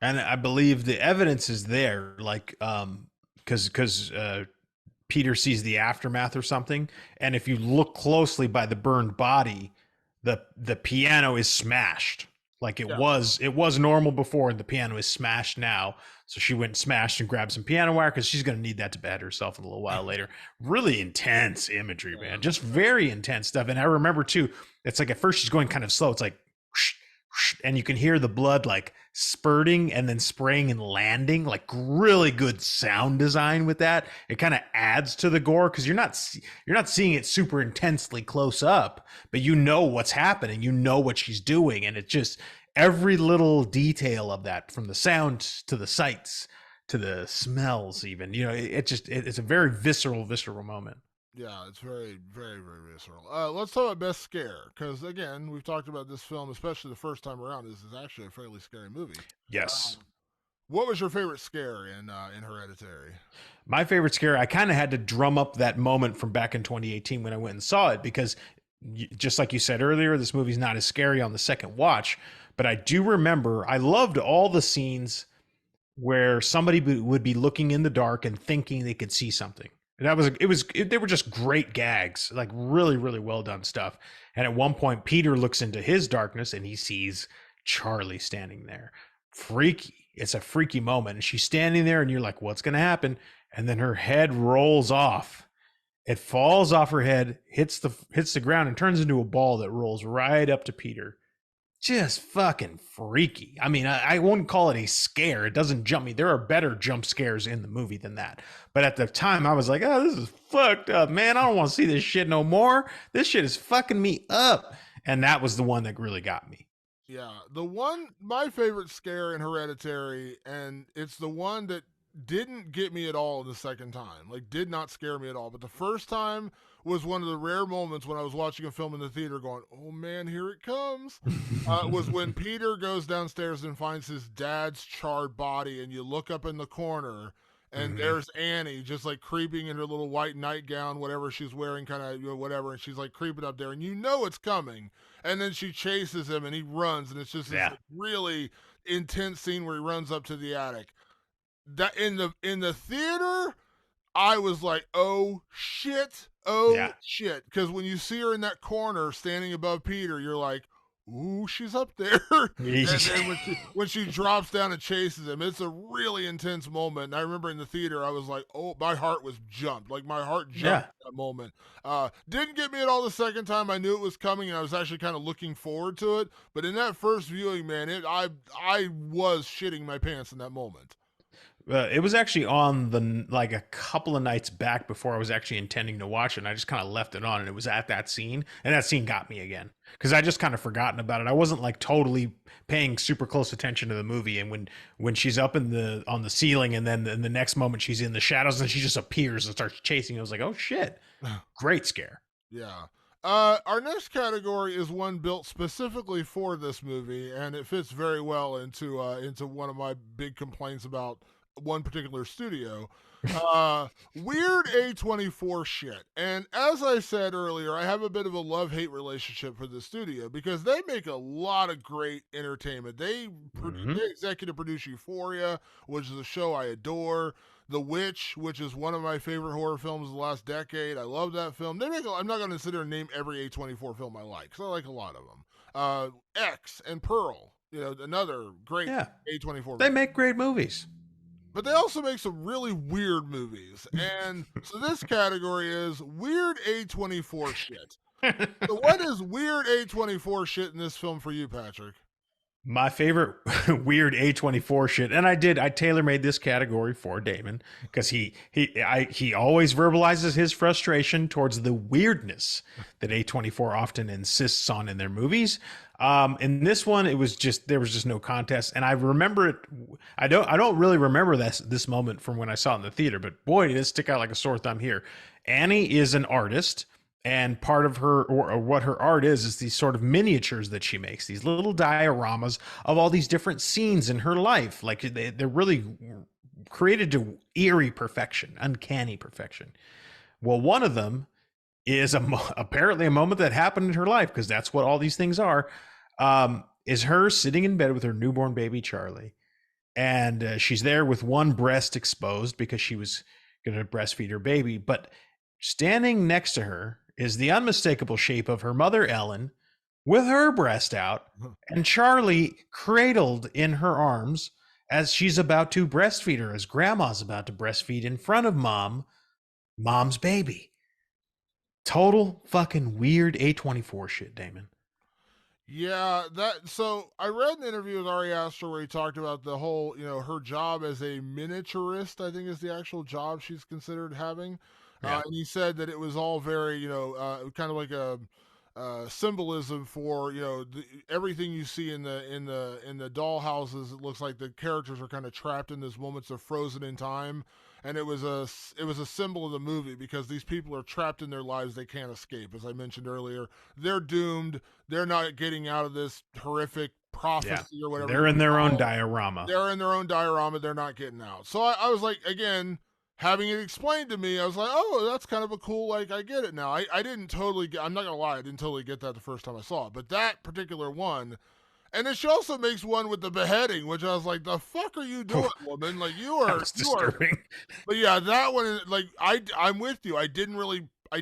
And I believe the evidence is there, like because Peter sees the aftermath or something, and if you look closely by the burned body, the piano is smashed. Like it was normal before, and the piano is smashed now. So she went and smashed and grabbed some piano wire because she's going to need that to behead herself a little while later. Really intense imagery, man. Just very intense stuff. And I remember too, it's like at first she's going kind of slow. It's like, whoosh, and you can hear the blood like spurting and then spraying and landing, like really good sound design with that. It kind of adds to the gore because you're not seeing it super intensely close up, but you know what's happening, you know what she's doing, and it just every little detail of that, from the sound to the sights to the smells, even, you know, it's a very visceral moment. Yeah, it's very, very, very visceral. Let's talk about best scare, because again, we've talked about this film, especially the first time around. This is actually a fairly scary movie. Yes. What was your favorite scare in Hereditary? My favorite scare, I kind of had to drum up that moment from back in 2018 when I went and saw it, because just like you said earlier, this movie's not as scary on the second watch, but I do remember I loved all the scenes where somebody would be looking in the dark and thinking they could see something. They were just great gags, like really, really well done stuff. And at one point, Peter looks into his darkness and he sees Charlie standing there. Freaky. It's a freaky moment. And she's standing there and you're like, what's going to happen? And then her head rolls off. It falls off her head, hits the ground, and turns into a ball that rolls right up to Peter. Just fucking freaky. I mean, I wouldn't call it a scare. It doesn't jump me. There are better jump scares in the movie than that. But at the time, I was like, oh, this is fucked up, man. I don't want to see this shit no more. This shit is fucking me up. And that was the one that really got me. Yeah, my favorite scare in Hereditary, and it's the one that didn't get me at all the second time. Like, did not scare me at all. But the first time was one of the rare moments when I was watching a film in the theater going, oh man, here it comes. Was when Peter goes downstairs and finds his dad's charred body, and you look up in the corner and there's Annie just like creeping in her little white nightgown, whatever she's wearing, kind of, you know, whatever, and she's like creeping up there, and you know it's coming. And then she chases him and he runs, and it's just this really intense scene where he runs up to the attic. That in the theater, I was like, oh shit, shit, because when you see her in that corner standing above Peter, you're like, ooh, she's up there. And then when she drops down and chases him, it's a really intense moment. And I remember in the theater, I was like, oh, my heart was jumped. Like, my heart jumped at that moment. Didn't get me at all the second time. I knew it was coming, and I was actually kind of looking forward to it. But in that first viewing, man, I was shitting my pants in that moment. It was actually on like a couple of nights back before I was actually intending to watch it, and I just kind of left it on, and it was at that scene, and that scene got me again because I just kind of forgotten about it. I wasn't like totally paying super close attention to the movie, and when she's up on the ceiling, and then in the next moment she's in the shadows and she just appears and starts chasing, I was like, oh shit, great scare. Yeah. Our next category is one built specifically for this movie, and it fits very well into one of my big complaints about one particular studio. Weird A24 shit. And as I said earlier, I have a bit of a love-hate relationship for the studio because they make a lot of great entertainment. They executive produce Euphoria, which is a show I adore. The Witch, which is one of my favorite horror films of the last decade. I love that film. I'm not going to sit here and name every A24 film I like, because I like a lot of them. X and Pearl, another great A24. They make great movies. But they also make some really weird movies. And so this category is weird A24 shit. So what is weird A24 shit in this film for you, Patrick? My favorite weird A24 shit, and I tailor-made this category for Damon because he always verbalizes his frustration towards the weirdness that A24 often insists on in their movies. In this one, there was just no contest, and I remember it. I don't really remember this moment from when I saw it in the theater, but boy, did it stick out like a sore thumb here. Annie is an artist. And part of her, or what her art is these sort of miniatures that she makes, these little dioramas of all these different scenes in her life. Like they're really created to eerie perfection, uncanny perfection. Well, one of them is apparently a moment that happened in her life, because that's what all these things are, is her sitting in bed with her newborn baby, Charlie. And she's there with one breast exposed because she was going to breastfeed her baby. But standing next to her is the unmistakable shape of her mother, Ellen, with her breast out, and Charlie cradled in her arms as she's about to breastfeed her, as grandma's about to breastfeed in front of mom's baby. Total fucking weird A24 shit, Damon. Yeah, so I read an interview with Ari Aster where he talked about the whole, her job as a miniaturist, I think is the actual job she's considered having. Yeah. And he said that it was all very, kind of like a symbolism for, everything you see in the doll houses. It looks like the characters are kind of trapped in these moments of frozen in time. And it was a symbol of the movie because these people are trapped in their lives they can't escape. As I mentioned earlier, they're doomed. They're not getting out of this horrific prophecy or whatever. They're in their own diorama. They're in their own diorama. They're not getting out. So I was like, again, having it explained to me, I was like, oh, that's kind of a cool, like, I get it now. I didn't totally get, I'm not going to lie, I didn't totally get that the first time I saw it. But that particular one, and then she also makes one with the beheading, which I was like, the fuck are you doing, woman? Like, That you was are. disturbing. But yeah, that one, like, I'm with you. I didn't really, I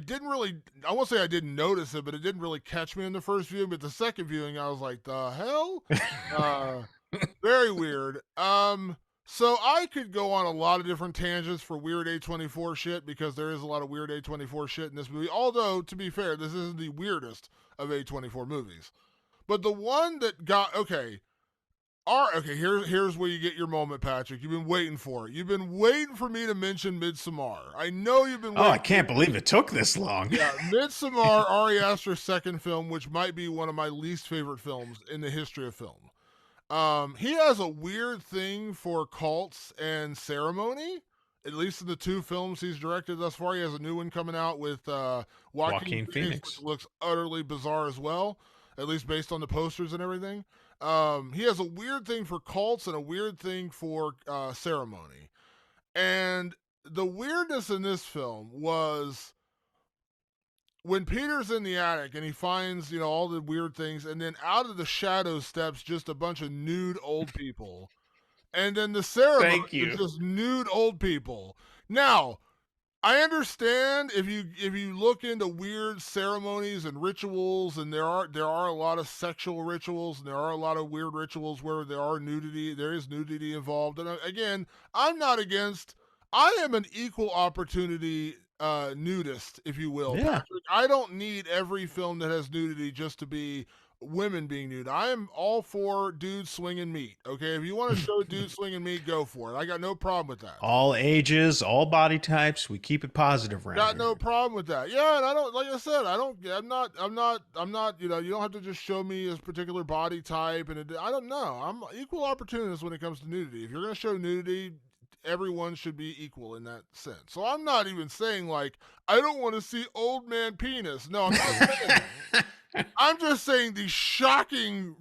won't say I didn't notice it, but it didn't really catch me in the first viewing. But the second viewing, I was like, the hell? Very weird. So I could go on a lot of different tangents for weird A24 shit because there is a lot of weird A24 shit in this movie. Although, to be fair, this isn't the weirdest of A24 movies. But the one that got, here's where you get your moment, Patrick. You've been waiting for it. You've been waiting for me to mention Midsommar. I know you've been waiting. Oh, I can't believe it took this long. Yeah, Midsommar, Ari Aster's second film, which might be one of my least favorite films in the history of film. He has a weird thing for cults and ceremony. At least in the two films he's directed thus far. He has a new one coming out with Joaquin Phoenix, which looks utterly bizarre as well, at least based on the posters and everything. He has a weird thing for cults and a weird thing for ceremony. And the weirdness in this film was when Peter's in the attic and he finds, all the weird things, and then out of the shadows steps just a bunch of nude old people. And then the ceremony is just nude old people. Now, I understand if you look into weird ceremonies and rituals, and there are a lot of sexual rituals, and there are a lot of weird rituals where there is nudity involved. And again, I'm not against. I am an equal opportunity nudist, if you will. Yeah. Patrick. I don't need every film that has nudity just to be women being nude. I am all for dudes swinging meat. Okay, if you want to show dudes swinging meat, go for it. I got no problem with that. All ages, all body types. We keep it positive around Got here. no problem with that. Yeah, and I don't, like I said, I'm not. You don't have to just show me a particular body type, and I don't know. I'm equal opportunist when it comes to nudity. If you're gonna show nudity, everyone should be equal in that sense. So I'm not even saying like I don't want to see old man penis. No, I'm not saying that. I'm just saying the shocking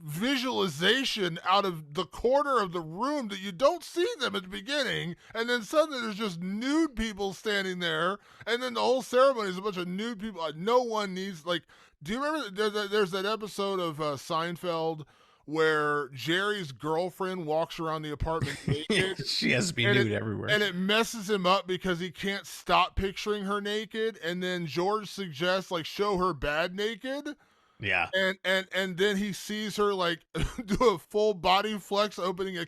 visualization out of the corner of the room that you don't see them at the beginning, and then suddenly there's just nude people standing there, and then the whole ceremony is a bunch of nude people. No one needs, like, do you remember there's that episode of Seinfeld where Jerry's girlfriend walks around the apartment naked? She has to be nude everywhere. And it messes him up because he can't stop picturing her naked. And then George suggests, like, show her bad naked. Yeah. And then he sees her, like, do a full body flex opening a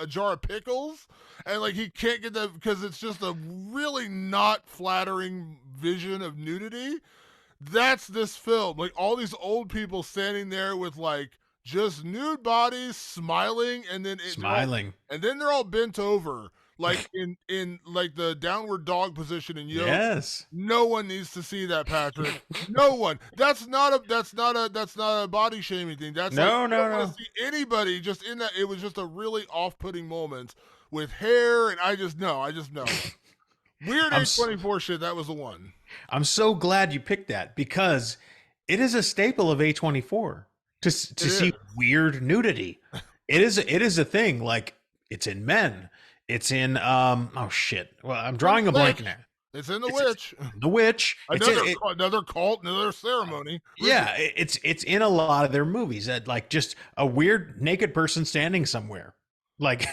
jar of pickles. And, like, he can't get that because it's just a really not flattering vision of nudity. That's this film. Like, all these old people standing there with, like, just nude bodies smiling, and then they're all bent over, like in like the downward dog position in yoga. Yes. No one needs to see that, Patrick. No one. That's not a body shaming thing. That's no. See anybody just in that. It was just a really off-putting moment with hair, and I just know. Weird A24 shit. That was the one. I'm so glad you picked that because it is a staple of A24. To see weird nudity. It is a thing. Like, it's in Men. It's in oh shit. Well, I'm drawing a blank now. It's in The Witch. The Witch. Another cult, another ceremony. Yeah, it's in a lot of their movies. That, like, just a weird naked person standing somewhere. Like,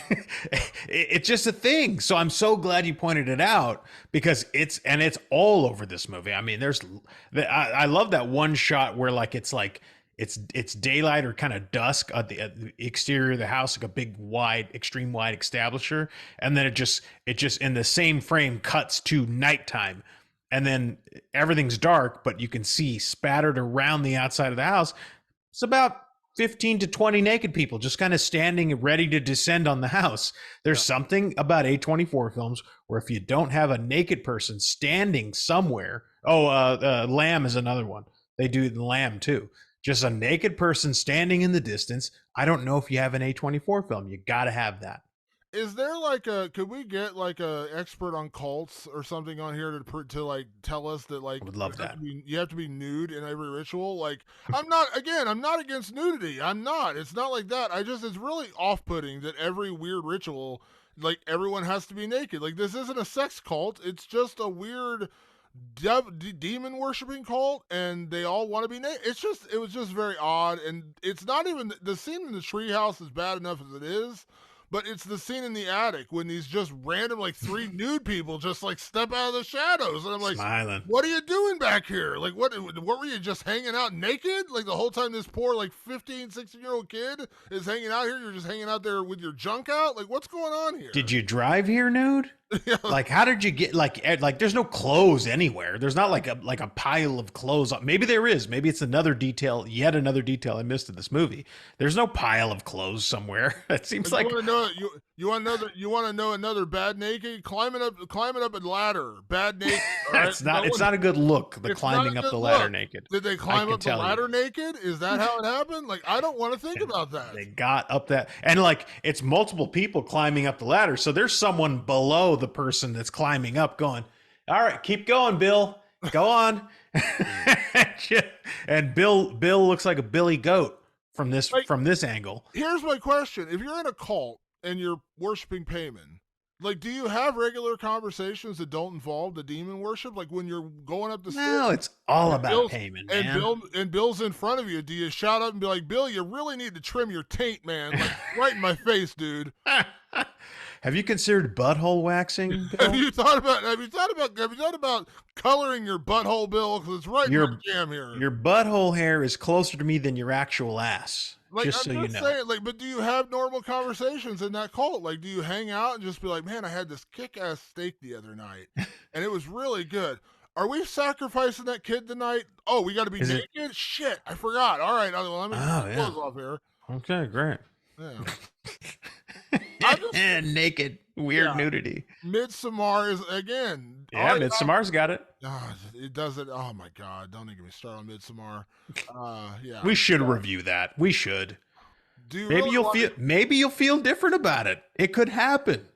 it's just a thing. So I'm so glad you pointed it out because it's all over this movie. I mean, I love that one shot where, like, it's daylight or kind of dusk at the exterior of the house, like a big extreme wide establisher, and then it just in the same frame cuts to nighttime, and then everything's dark, but you can see spattered around the outside of the house It's about 15 to 20 naked people just kind of standing ready to descend on the house. There's something about A24 films where if you don't have a naked person standing somewhere, Lamb is another one. They do the Lamb too. Just a naked person standing in the distance. I don't know if you have an A24 film. You got to have that. Is there like could we get like a expert on cults or something on here to like tell us that like Would love that. you have to be nude in every ritual? Like I'm not against nudity. I'm not. It's not like that. It's really off-putting that every weird ritual like everyone has to be naked. Like this isn't a sex cult. It's just a weird demon worshiping cult, and they all want to be naked. It was just very odd, and it's not even the scene in the treehouse is bad enough as it is. But it's the scene in the attic when these just random, like, 3 nude people just, like, step out of the shadows. And I'm like, smiling. What are you doing back here? Like, what were you just hanging out naked? Like, the whole time this poor, like, 15, 16-year-old kid is hanging out here, you're just hanging out there with your junk out? Like, what's going on here? Did you drive here nude? Like, how did you get, like, there's no clothes anywhere. There's not like a pile of clothes. Maybe there is. Maybe it's yet another detail I missed in this movie. There's no pile of clothes somewhere. It seems like you want to know another bad naked climbing up a ladder, bad naked. Right? it's not a good look. The climbing up the ladder naked. Did they climb up the ladder naked? Is that how it happened? Like, I don't want to think about that. They got up that, and like it's multiple people climbing up the ladder, so there's someone below the person that's climbing up going, all right, keep going, Bill, go on. And Bill looks like a billy goat from this angle. Here's my question: if you're in a cult and you're worshiping payment, like, do you have regular conversations that don't involve the demon worship? Like when you're going up the stairs? No, it's all about payment, man. And Bill's in front of you. Do you shout up and be like, Bill, you really need to trim your taint, man? Like, right in my face, dude. Have you considered butthole waxing, Bill? Have you thought about coloring your butthole, Bill? Because it's right in my jam here. Your butthole hair is closer to me than your actual ass. Like, just so you know. Saying, like, but do you have normal conversations in that cult? Like, do you hang out and just be like, man, I had this kick-ass steak the other night, and it was really good. Are we sacrificing that kid tonight? Oh, we got to be naked? Shit, I forgot. All right, let me get clothes off here. Okay, great. Yeah. Naked, weird nudity. Midsommar is, again. Yeah, Midsommar's got it. It does it. Oh, my God. Don't even get me started on Midsommar. Yeah. We should review that. We should. Maybe you'll feel different about it. It could happen.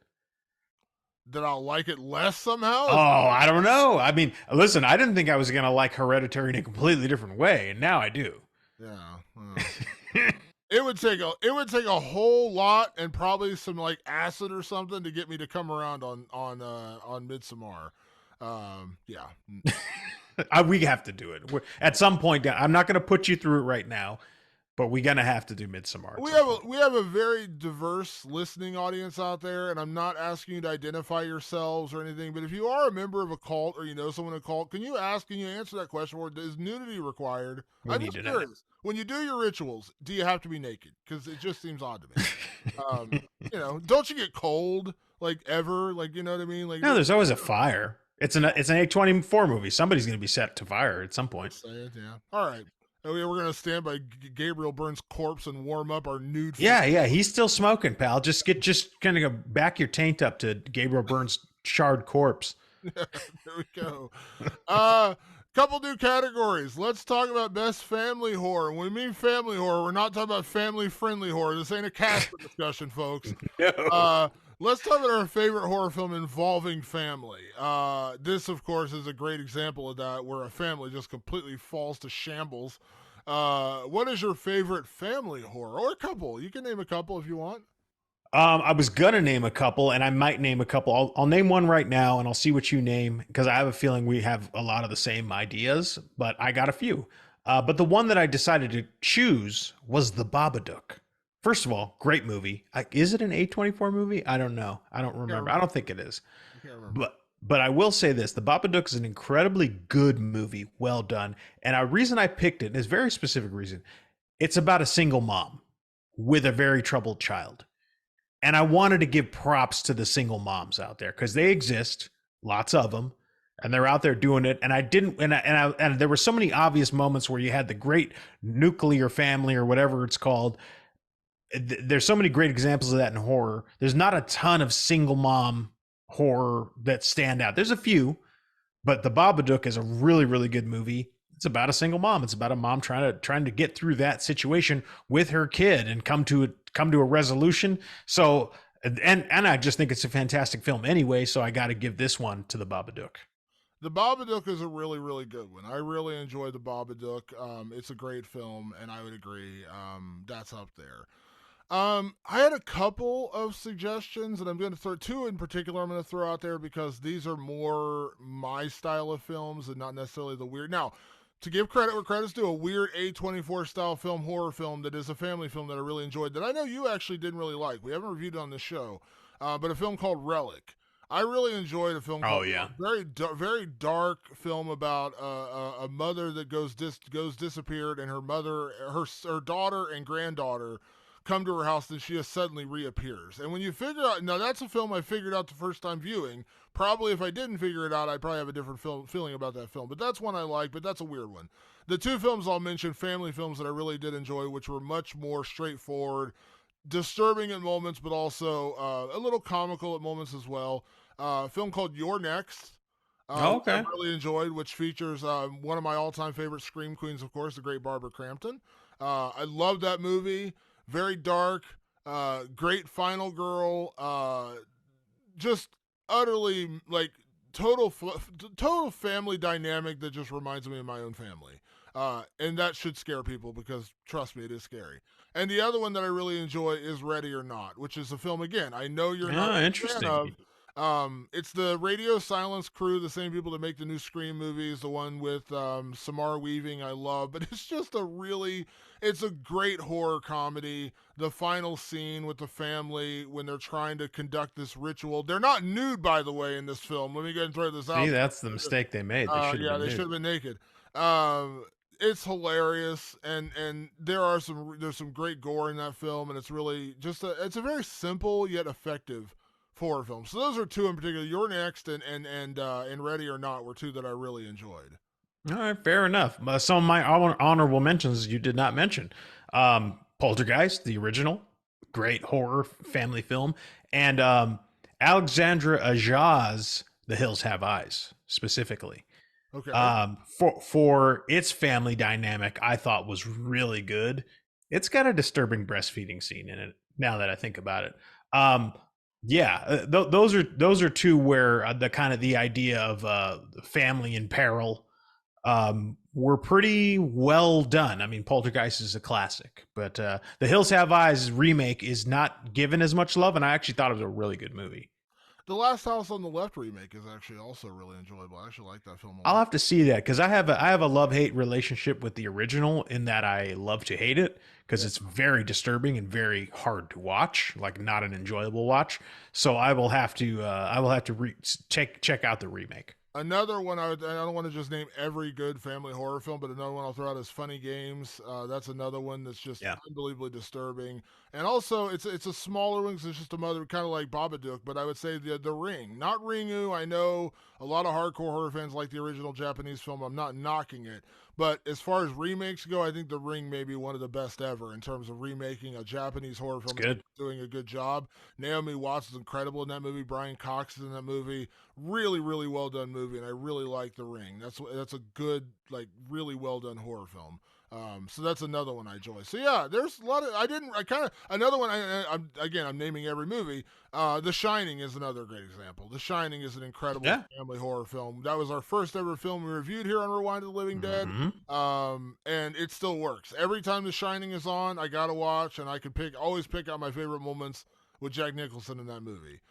That I'll like it less somehow? Oh, I don't know. I mean, listen, I didn't think I was going to like Hereditary in a completely different way, and now I do. Yeah. It would take a whole lot and probably some like acid or something to get me to come around on Midsommar. Yeah. We have to do it. At some point, I'm not going to put you through it right now, but we're going to have to do Midsommar. We have a very diverse listening audience out there, and I'm not asking you to identify yourselves or anything, but if you are a member of a cult or you know someone in a cult, can you answer that question? Or is nudity required? I'm just curious. When you do your rituals, do you have to be naked? Because it just seems odd to me. Don't you get cold like ever? Like, you know what I mean? Like, no, there's always a fire. It's an A24 movie. Somebody's going to be set to fire at some point. Yeah. All right. We're going to stand by Gabriel Byrne's corpse and warm up our nude. Yeah. He's still smoking, pal. Just kind of back your taint up to Gabriel Byrne's charred corpse. There we go. Couple new categories. Let's talk about best family horror. When we mean family horror, we're not talking about family-friendly horror. This ain't a Casper discussion, folks. No. Let's talk about our favorite horror film involving family. This, of course, is a great example of that, where a family just completely falls to shambles. What is your favorite family horror? Or a couple. You can name a couple if you want. I was gonna name a couple, and I might name a couple. I'll name one right now, and I'll see what you name, because I have a feeling we have a lot of the same ideas, but I got a few. But the one that I decided to choose was The Babadook. First of all, great movie. Is it an A24 movie? I don't know. I don't remember. I don't think it is. But I will say this. The Babadook is an incredibly good movie. Well done. And a reason I picked it is a very specific reason. It's about a single mom with a very troubled child. And I wanted to give props to the single moms out there, because they exist, lots of them. and they're out there doing it. And I didn't, and there were so many obvious moments where you had the great nuclear family or whatever it's called. There's so many great examples of that in horror. There's not a ton of single mom horror that stand out. There's a few, but The Babadook is a really, really good movie. It's about a single mom. It's about a mom trying to get through that situation with her kid and come to a resolution. So, and I just think it's a fantastic film anyway. So I got to give this one to The Babadook. The Babadook is a really, really good one. I really enjoyed The Babadook. It's a great film, and I would agree. That's up there. I had a couple of suggestions, and I'm going to throw two in particular. I'm going to throw out there because these are more my style of films and not necessarily the weird. Now, to give credit where credit's due, a weird A24 style film, horror film that is a family film that I really enjoyed that I know you actually didn't really like. We haven't reviewed it on the show, but a film called Relic. I really enjoyed a film called very dark film about a mother that goes disappeared, and her daughter and granddaughter come to her house, and she just suddenly reappears. And when you figure out, now that's a film I figured out the first time viewing. Probably if I didn't figure it out, I'd probably have a different feeling about that film. But that's one I like, but that's a weird one. The two films I'll mention, family films that I really did enjoy, which were much more straightforward, disturbing at moments, but also a little comical at moments as well. A film called You're Next. Okay. I really enjoyed, which features one of my all-time favorite scream queens, of course, the great Barbara Crampton. I love that movie. Very dark, great final girl, just utterly like total family dynamic that just reminds me of my own family. And that should scare people because trust me, it is scary. And the other one that I really enjoy is Ready or Not, which is a film, again, I know you're not a fan of. It's the Radio Silence crew, the same people that make the new Scream movies, the one with Samara Weaving I love, but it's a great horror comedy. The final scene with the family when they're trying to conduct this ritual. They're not nude, by the way, in this film. Let me go ahead and throw this out. See, that's the mistake they made. They should have been naked. It's hilarious, and there's some great gore in that film, and it's really just it's a very simple yet effective horror film. So those are two in particular. You're Next and Ready or Not were two that I really enjoyed. All right, fair enough. Some of my honorable mentions you did not mention. Poltergeist, the original, great horror family film, and Alexandra Aja's The Hills Have Eyes, specifically. Okay. For its family dynamic, I thought was really good. It's got a disturbing breastfeeding scene in it, now that I think about it. Those are two where the idea of family in peril were pretty well done. I mean, Poltergeist is a classic, but The Hills Have Eyes remake is not given as much love, and I actually thought it was a really good movie. The Last House on the Left remake is actually also really enjoyable. I actually like that film a lot. I'll have to see that because I have a love-hate relationship with the original in that I love to hate it because it's very disturbing and very hard to watch, like not an enjoyable watch. So I will have to check out the remake. Another one, I don't want to just name every good family horror film, but another one I'll throw out is Funny Games. That's another one that's just unbelievably disturbing. And also, it's a smaller one because it's just a mother, kind of like Babadook, but I would say the Ring. Not Ringu. I know a lot of hardcore horror fans like the original Japanese film. I'm not knocking it. But as far as remakes go, I think The Ring may be one of the best ever in terms of remaking a Japanese horror film. Good. Doing a good job. Naomi Watts is incredible in that movie. Brian Cox is in that movie. Really, really well done movie, and I really like The Ring. That's a good, like, really well done horror film. So that's another one I enjoy. So yeah, there's a lot of another one. I'm naming every movie. The Shining is another great example. The Shining is an incredible family horror film. That was our first ever film we reviewed here on Rewind of the Living Dead. And it still works. Every time The Shining is on, I gotta watch, and I can always pick out my favorite moments with Jack Nicholson in that movie.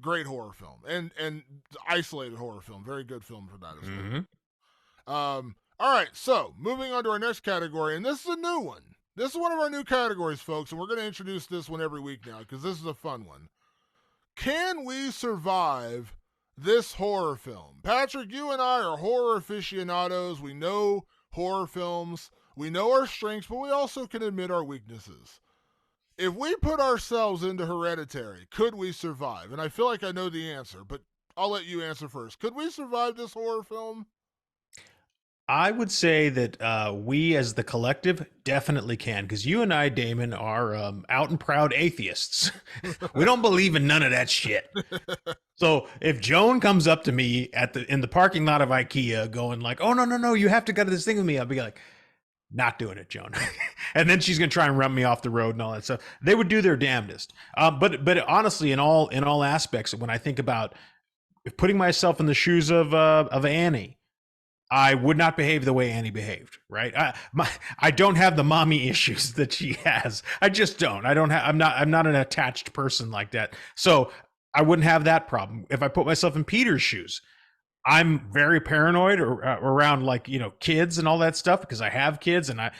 Great horror film and isolated horror film. Very good film for that as well. All right, so moving on to our next category, and this is a new one. This is one of our new categories, folks, and we're going to introduce this one every week now because this is a fun one. Can we survive this horror film? Patrick, you and I are horror aficionados. We know horror films. We know our strengths, but we also can admit our weaknesses. If we put ourselves into Hereditary, could we survive? And I feel like I know the answer, but I'll let you answer first. Could we survive this horror film? I would say that we as the collective definitely can, because you and I, Damon, are out and proud atheists. We don't believe in none of that shit. So if Joan comes up to me in the parking lot of IKEA going like, oh, no, you have to go to this thing with me, I'll be like, not doing it, Joan. And then she's going to try and run me off the road and all that stuff. They would do their damnedest. But honestly, in all aspects, when I think about putting myself in the shoes of Annie, I would not behave the way Annie behaved, right? I don't have the mommy issues that she has. I just don't. I'm not an attached person like that. So I wouldn't have that problem. If I put myself in Peter's shoes, I'm very paranoid around kids and all that stuff because I have kids and I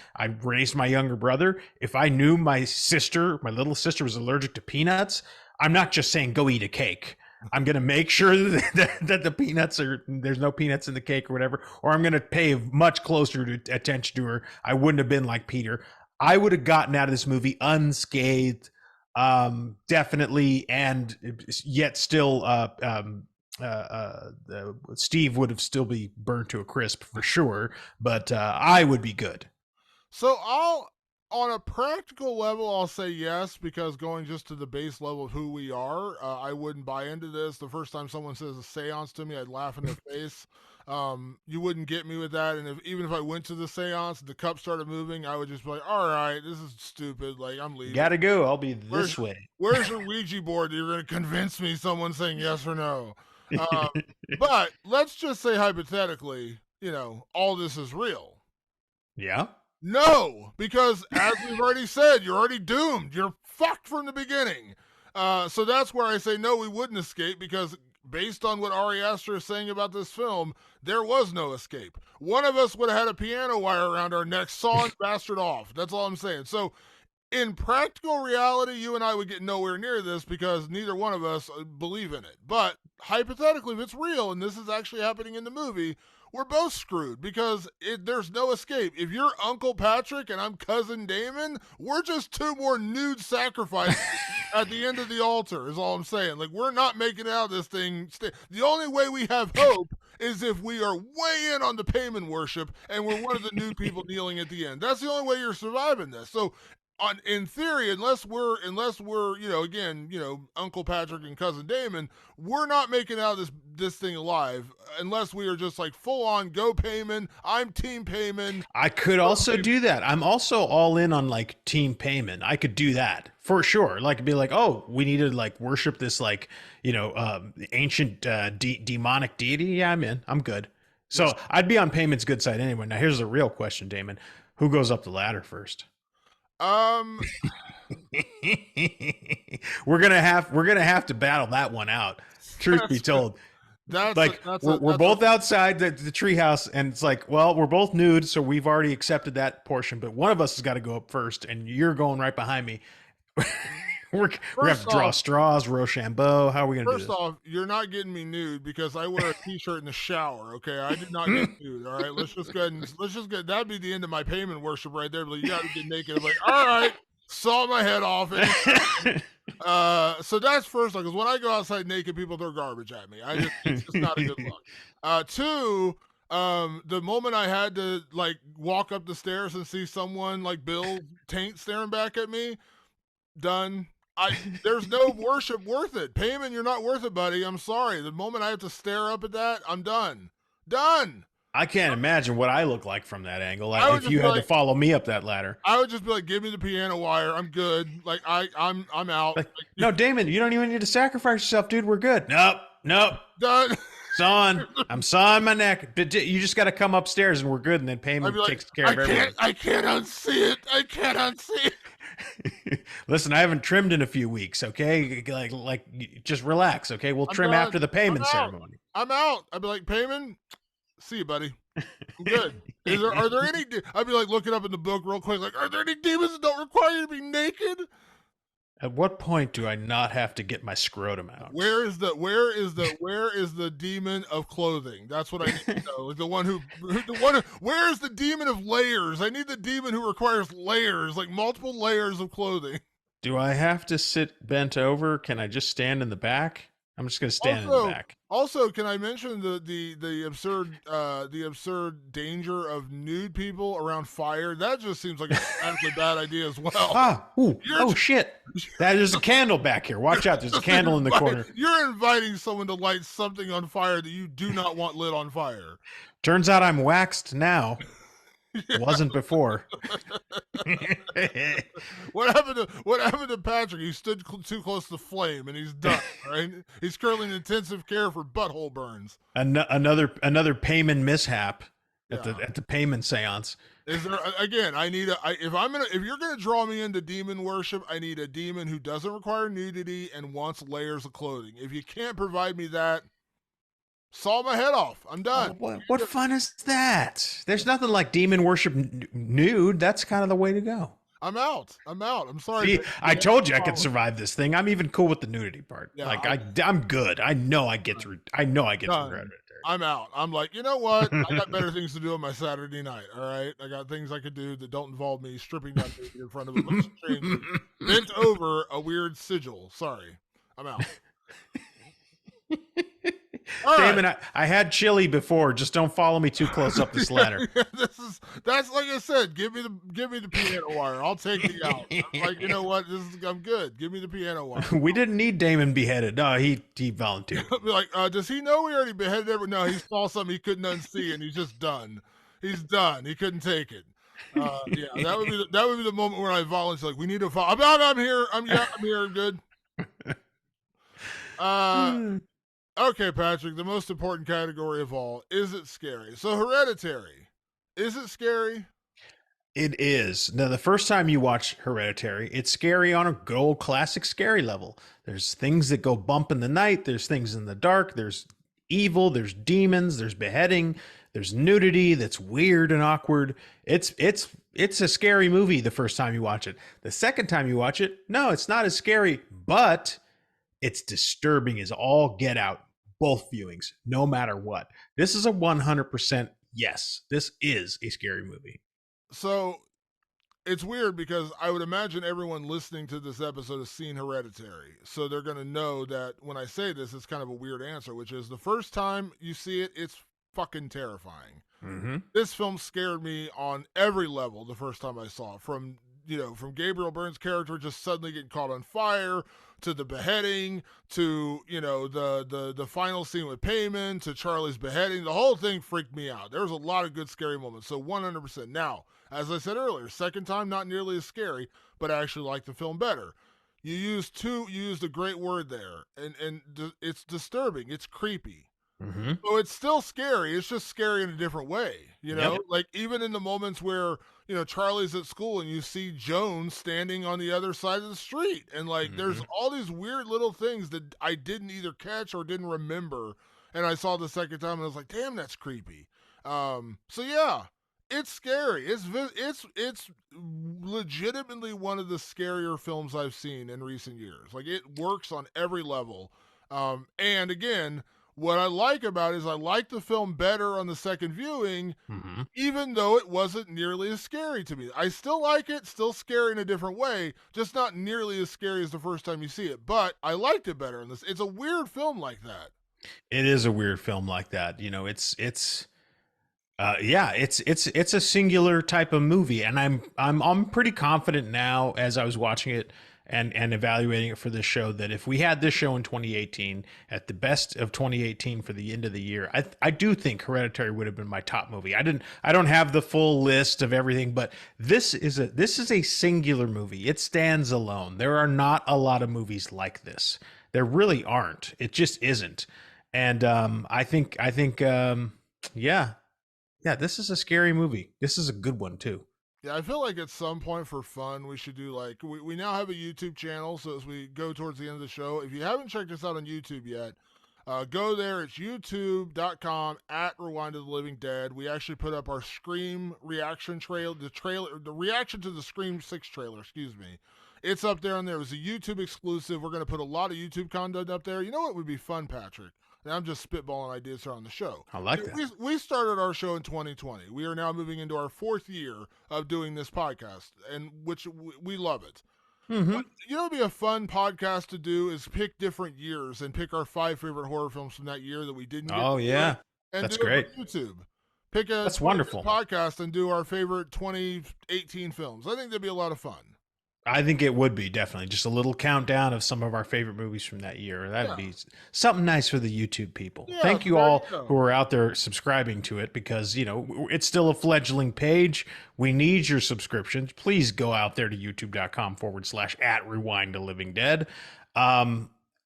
raised my younger brother. If I knew my little sister was allergic to peanuts, I'm not just saying go eat a cake. I'm going to make sure that the peanuts there's no peanuts in the cake or whatever, or I'm going to pay much closer attention to her. I wouldn't have been like Peter. I would have gotten out of this movie unscathed, definitely. And yet still, Steve would have still be burned to a crisp for sure, but I would be good. So on a practical level, I'll say yes, because going just to the base level of who we are, I wouldn't buy into this. The first time someone says a seance to me, I'd laugh in their face. You wouldn't get me with that. And even if I went to the seance, the cup started moving, I would just be like, all right, this is stupid. Like, I'm leaving. Gotta go. I'll be this way. Where's your Ouija board that you're going to convince me someone's saying yes or no? But let's just say hypothetically, all this is real. Yeah. No, because as we've already said, you're already doomed. You're fucked from the beginning. So that's where I say no, we wouldn't escape, because based on what Ari Aster is saying about this film, there was no escape. One of us would have had a piano wire around our neck, sawing bastard off. That's all I'm saying. So in practical reality, you and I would get nowhere near this because neither one of us believe in it. But hypothetically, if it's real and this is actually happening in the movie, we're both screwed because there's no escape. If you're Uncle Patrick and I'm Cousin Damon, we're just two more nude sacrifices at the end of the altar, is all I'm saying. Like, we're not making out this thing. The only way we have hope is if we are way in on the payment worship and we're one of the nude people kneeling at the end. That's the only way you're surviving this. So in theory, unless we're again, Uncle Patrick and Cousin Damon, we're not making out this thing alive unless we are just like full on go payment. I'm team payment. I could also do that. I'm also all in on like team payment. I could do that for sure. Like, be like, oh, we need to like worship this ancient demonic deity. Yeah, I'm in. I'm good. So I'd be on payment's good side anyway. Now here's the real question, Damon. Who goes up the ladder first? We're gonna have to battle that one out. Truth be told, we're both outside the treehouse, and it's like, well, we're both nude, so we've already accepted that portion. But one of us has got to go up first, and you're going right behind me. We're gonna have to draw straws, Rochambeau. How are we gonna do this? First off, you're not getting me nude because I wear a t-shirt in the shower. Okay, I did not get nude. All right, let's just go. That'd be the end of my payment worship right there. But you got to get naked. I'm like, all right, saw my head off. So that's first off, because when I go outside naked, people throw garbage at me. It's just not a good look. Two, the moment I had to like walk up the stairs and see someone like Bill Taint staring back at me, done. There's no worship worth it. Payment, you're not worth it, buddy. I'm sorry. The moment I have to stare up at that, I'm done. Done. I can't imagine what I look like from that angle. If you had to follow me up that ladder, I would just be like, "Give me the piano wire. I'm good. Like I'm out." No, Damon, you don't even need to sacrifice yourself, dude. We're good. Nope. Done. I'm sawing my neck. You just got to come upstairs and we're good. And then payment takes care of everything. I can't unsee it. Listen, I haven't trimmed in a few weeks. Okay, like just relax. Okay, we'll trim after the payment ceremony. I'm out. I'd be like, payment. See you, buddy. I'm good. Are there any? I'd be like looking up in the book real quick. Like, are there any demons that don't require you to be naked? At what point do I not have to get my scrotum out? Where is the demon of clothing? That's what I need to know. Where is the demon of layers? I need the demon who requires layers, like multiple layers of clothing. Do I have to sit bent over? Can I just stand in the back? I'm just going to stand in the back. Also, can I mention the absurd danger of nude people around fire? That just seems like a actually bad idea as well. Shit! There's a candle back here. Watch out! There's a candle in the corner. You're inviting someone to light something on fire that you do not want lit on fire. Turns out I'm waxed now. Yeah. Wasn't before. What happened to Patrick? He stood too close to the flame, and he's done. Right? He's currently in intensive care for butthole burns. Another payment mishap at the payment seance. Is there again? If you're gonna draw me into demon worship, I need a demon who doesn't require nudity and wants layers of clothing. If you can't provide me that, saw my head off. I'm done. What fun is that? There's nothing like demon worship nude. That's kind of the way to go. I'm out. I'm sorry. See, I told you I could survive this thing. I'm even cool with the nudity part. Yeah, I'm good. I know I get through Hereditary. I'm out. I'm like, you know what? I got better things to do on my Saturday night. All right, I got things I could do that don't involve me stripping down in front of a bunch of strangers, bent over a weird sigil. Sorry, I'm out. Damon, right. I had chili before. Just don't follow me too close up this ladder. That's like I said. Give me the piano wire. I'll take you out. I'm like, you know what? I'm good. Give me the piano wire. We didn't need Damon beheaded. No, he volunteered. Like, does he know we already beheaded everyone? No, he saw something he couldn't unsee, and he's just done. He's done. He couldn't take it. Yeah, that would be the moment where I volunteer. Like, we need to follow. I'm here. I'm here. I'm good. Okay, Patrick, the most important category of all, is it scary? So Hereditary, is it scary? It is. Now, the first time you watch Hereditary, it's scary on a good old classic scary level. There's things that go bump in the night. There's things in the dark. There's evil. There's demons. There's beheading. There's nudity that's weird and awkward. It's a scary movie the first time you watch it. The second time you watch it, no, it's not as scary, but it's disturbing as all get out. Both viewings, no matter what. This is a 100% yes. This is a scary movie. So it's weird because I would imagine everyone listening to this episode has seen Hereditary. So they're going to know that when I say this, it's kind of a weird answer, which is the first time you see it, it's fucking terrifying. Mm-hmm. This film scared me on every level the first time I saw it. From Gabriel Byrne's character just suddenly getting caught on fire, to the beheading, to, the final scene with Payman, to Charlie's beheading. The whole thing freaked me out. There was a lot of good scary moments. So 100%. Now, as I said earlier, second time, not nearly as scary, but I actually like the film better. You used a great word there, and it's disturbing. It's creepy. Mm-hmm. So it's still scary. It's just scary in a different way, Yep. Like even in the moments where, Charlie's at school and you see Joan standing on the other side of the street. And like, there's all these weird little things that I didn't either catch or didn't remember. And I saw the second time and I was like, damn, that's creepy. So yeah, it's scary. It's legitimately one of the scarier films I've seen in recent years. Like it works on every level. And again, what I like about it is I like the film better on the second viewing, even though it wasn't nearly as scary to me. I still like it, still scary in a different way, just not nearly as scary as the first time you see it. But I liked it better in this. It's a weird film like that. It is a weird film like that. It's a singular type of movie, and I'm pretty confident now as I was watching it and evaluating it for this show that if we had this show in 2018 at the best of 2018 for the end of the year, I do think Hereditary would have been my top movie. I don't have the full list of everything, but this is a singular movie. It stands alone. There are not a lot of movies like this. There really aren't. It just isn't. And I think this is a scary movie. This is a good one too. Yeah, I feel like at some point for fun, we should do like, we now have a YouTube channel. So as we go towards the end of the show, if you haven't checked us out on YouTube yet, go there. It's youtube.com/Rewind of the Living Dead. We actually put up our Scream reaction the reaction to the Scream 6 trailer, excuse me. It's up there on there. It was a YouTube exclusive. We're going to put a lot of YouTube content up there. You know what would be fun, Patrick? And I'm just spitballing ideas here on the show. I like that. We started our show in 2020. We are now moving into our fourth year of doing this podcast, and which we love it. Mm-hmm. You know, it'd be a fun podcast to do is pick different years and pick our 5 favorite horror films from that year that we didn't get. Oh to do yeah, it, and that's do great. it for YouTube. Pick a That's 20 wonderful. podcast and do our favorite 2018 films. I think that'd be a lot of fun. I think it would be definitely just a little countdown of some of our favorite movies from that year. That'd be something nice for the YouTube people. Yeah, Thank you there all you go. who are out there subscribing to it because, you know, it's still a fledgling page. We need your subscriptions. Please go out there to youtube.com/@rewind to living dead.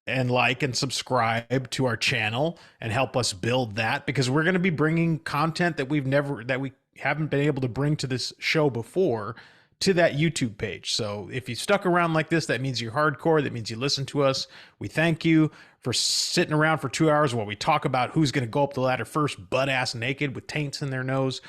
And like and subscribe to our channel and help us build that because we're going to be bringing content that we haven't been able to bring to this show before to that YouTube page. So if you stuck around like this, that means you're hardcore. That means you listen to us. We thank you for sitting around for 2 hours while we talk about who's going to go up the ladder first, butt ass naked with taints in their nose.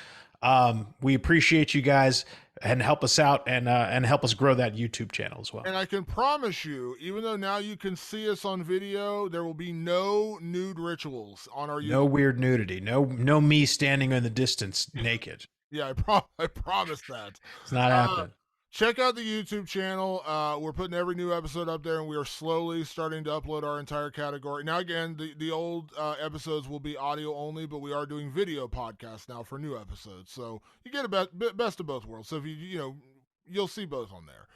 We appreciate you guys and help us out and help us grow that YouTube channel as well. And I can promise you, even though now you can see us on video, there will be no nude rituals on our YouTube. No weird nudity. No me standing in the distance naked. Yeah, I promise that. It's not happening. Check out the YouTube channel. We're putting every new episode up there, and we are slowly starting to upload our entire category. Now, again, the old episodes will be audio only, but we are doing video podcasts now for new episodes. So you get a best of both worlds. So if you'll see both on there.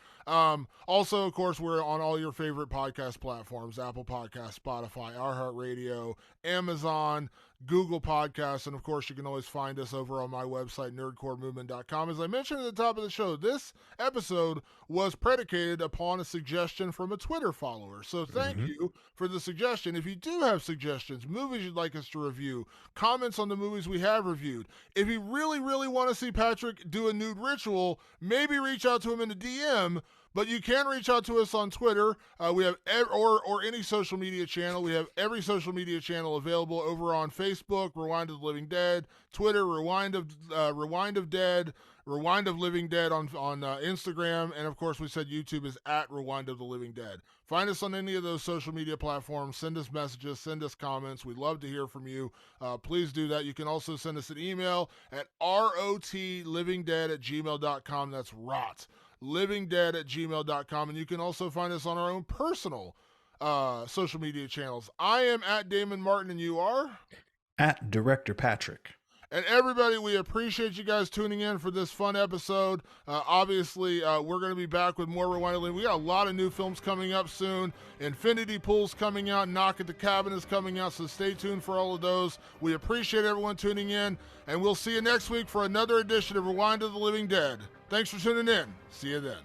Also, of course, we're on all your favorite podcast platforms: Apple Podcasts, Spotify, iHeartRadio, Amazon, Google Podcasts, and of course, you can always find us over on my website, nerdcoremovement.com. As I mentioned at the top of the show, this episode was predicated upon a suggestion from a Twitter follower. So thank you for the suggestion. If you do have suggestions, movies you'd like us to review, comments on the movies we have reviewed, if you really, really want to see Patrick do a nude ritual, maybe reach out to him in a DM. But you can reach out to us on Twitter. We have or any social media channel. We have every social media channel available over on Facebook, Rewind of the Living Dead, Twitter, Rewind of Dead, Rewind of Living Dead on Instagram, and of course we said YouTube is at Rewind of the Living Dead. Find us on any of those social media platforms. Send us messages, send us comments. We'd love to hear from you. Please do that. You can also send us an email at rotlivingdead@gmail.com. That's rot. livingdead@gmail.com, and you can also find us on our own personal social media channels. I am at Damon Martin, and you are? At Director Patrick. And everybody, we appreciate you guys tuning in for this fun episode. Obviously, we're going to be back with more Rewind. We got a lot of new films coming up soon. Infinity Pool's coming out. Knock at the Cabin is coming out, so stay tuned for all of those. We appreciate everyone tuning in, and we'll see you next week for another edition of Rewind of the Living Dead. Thanks for tuning in. See you then.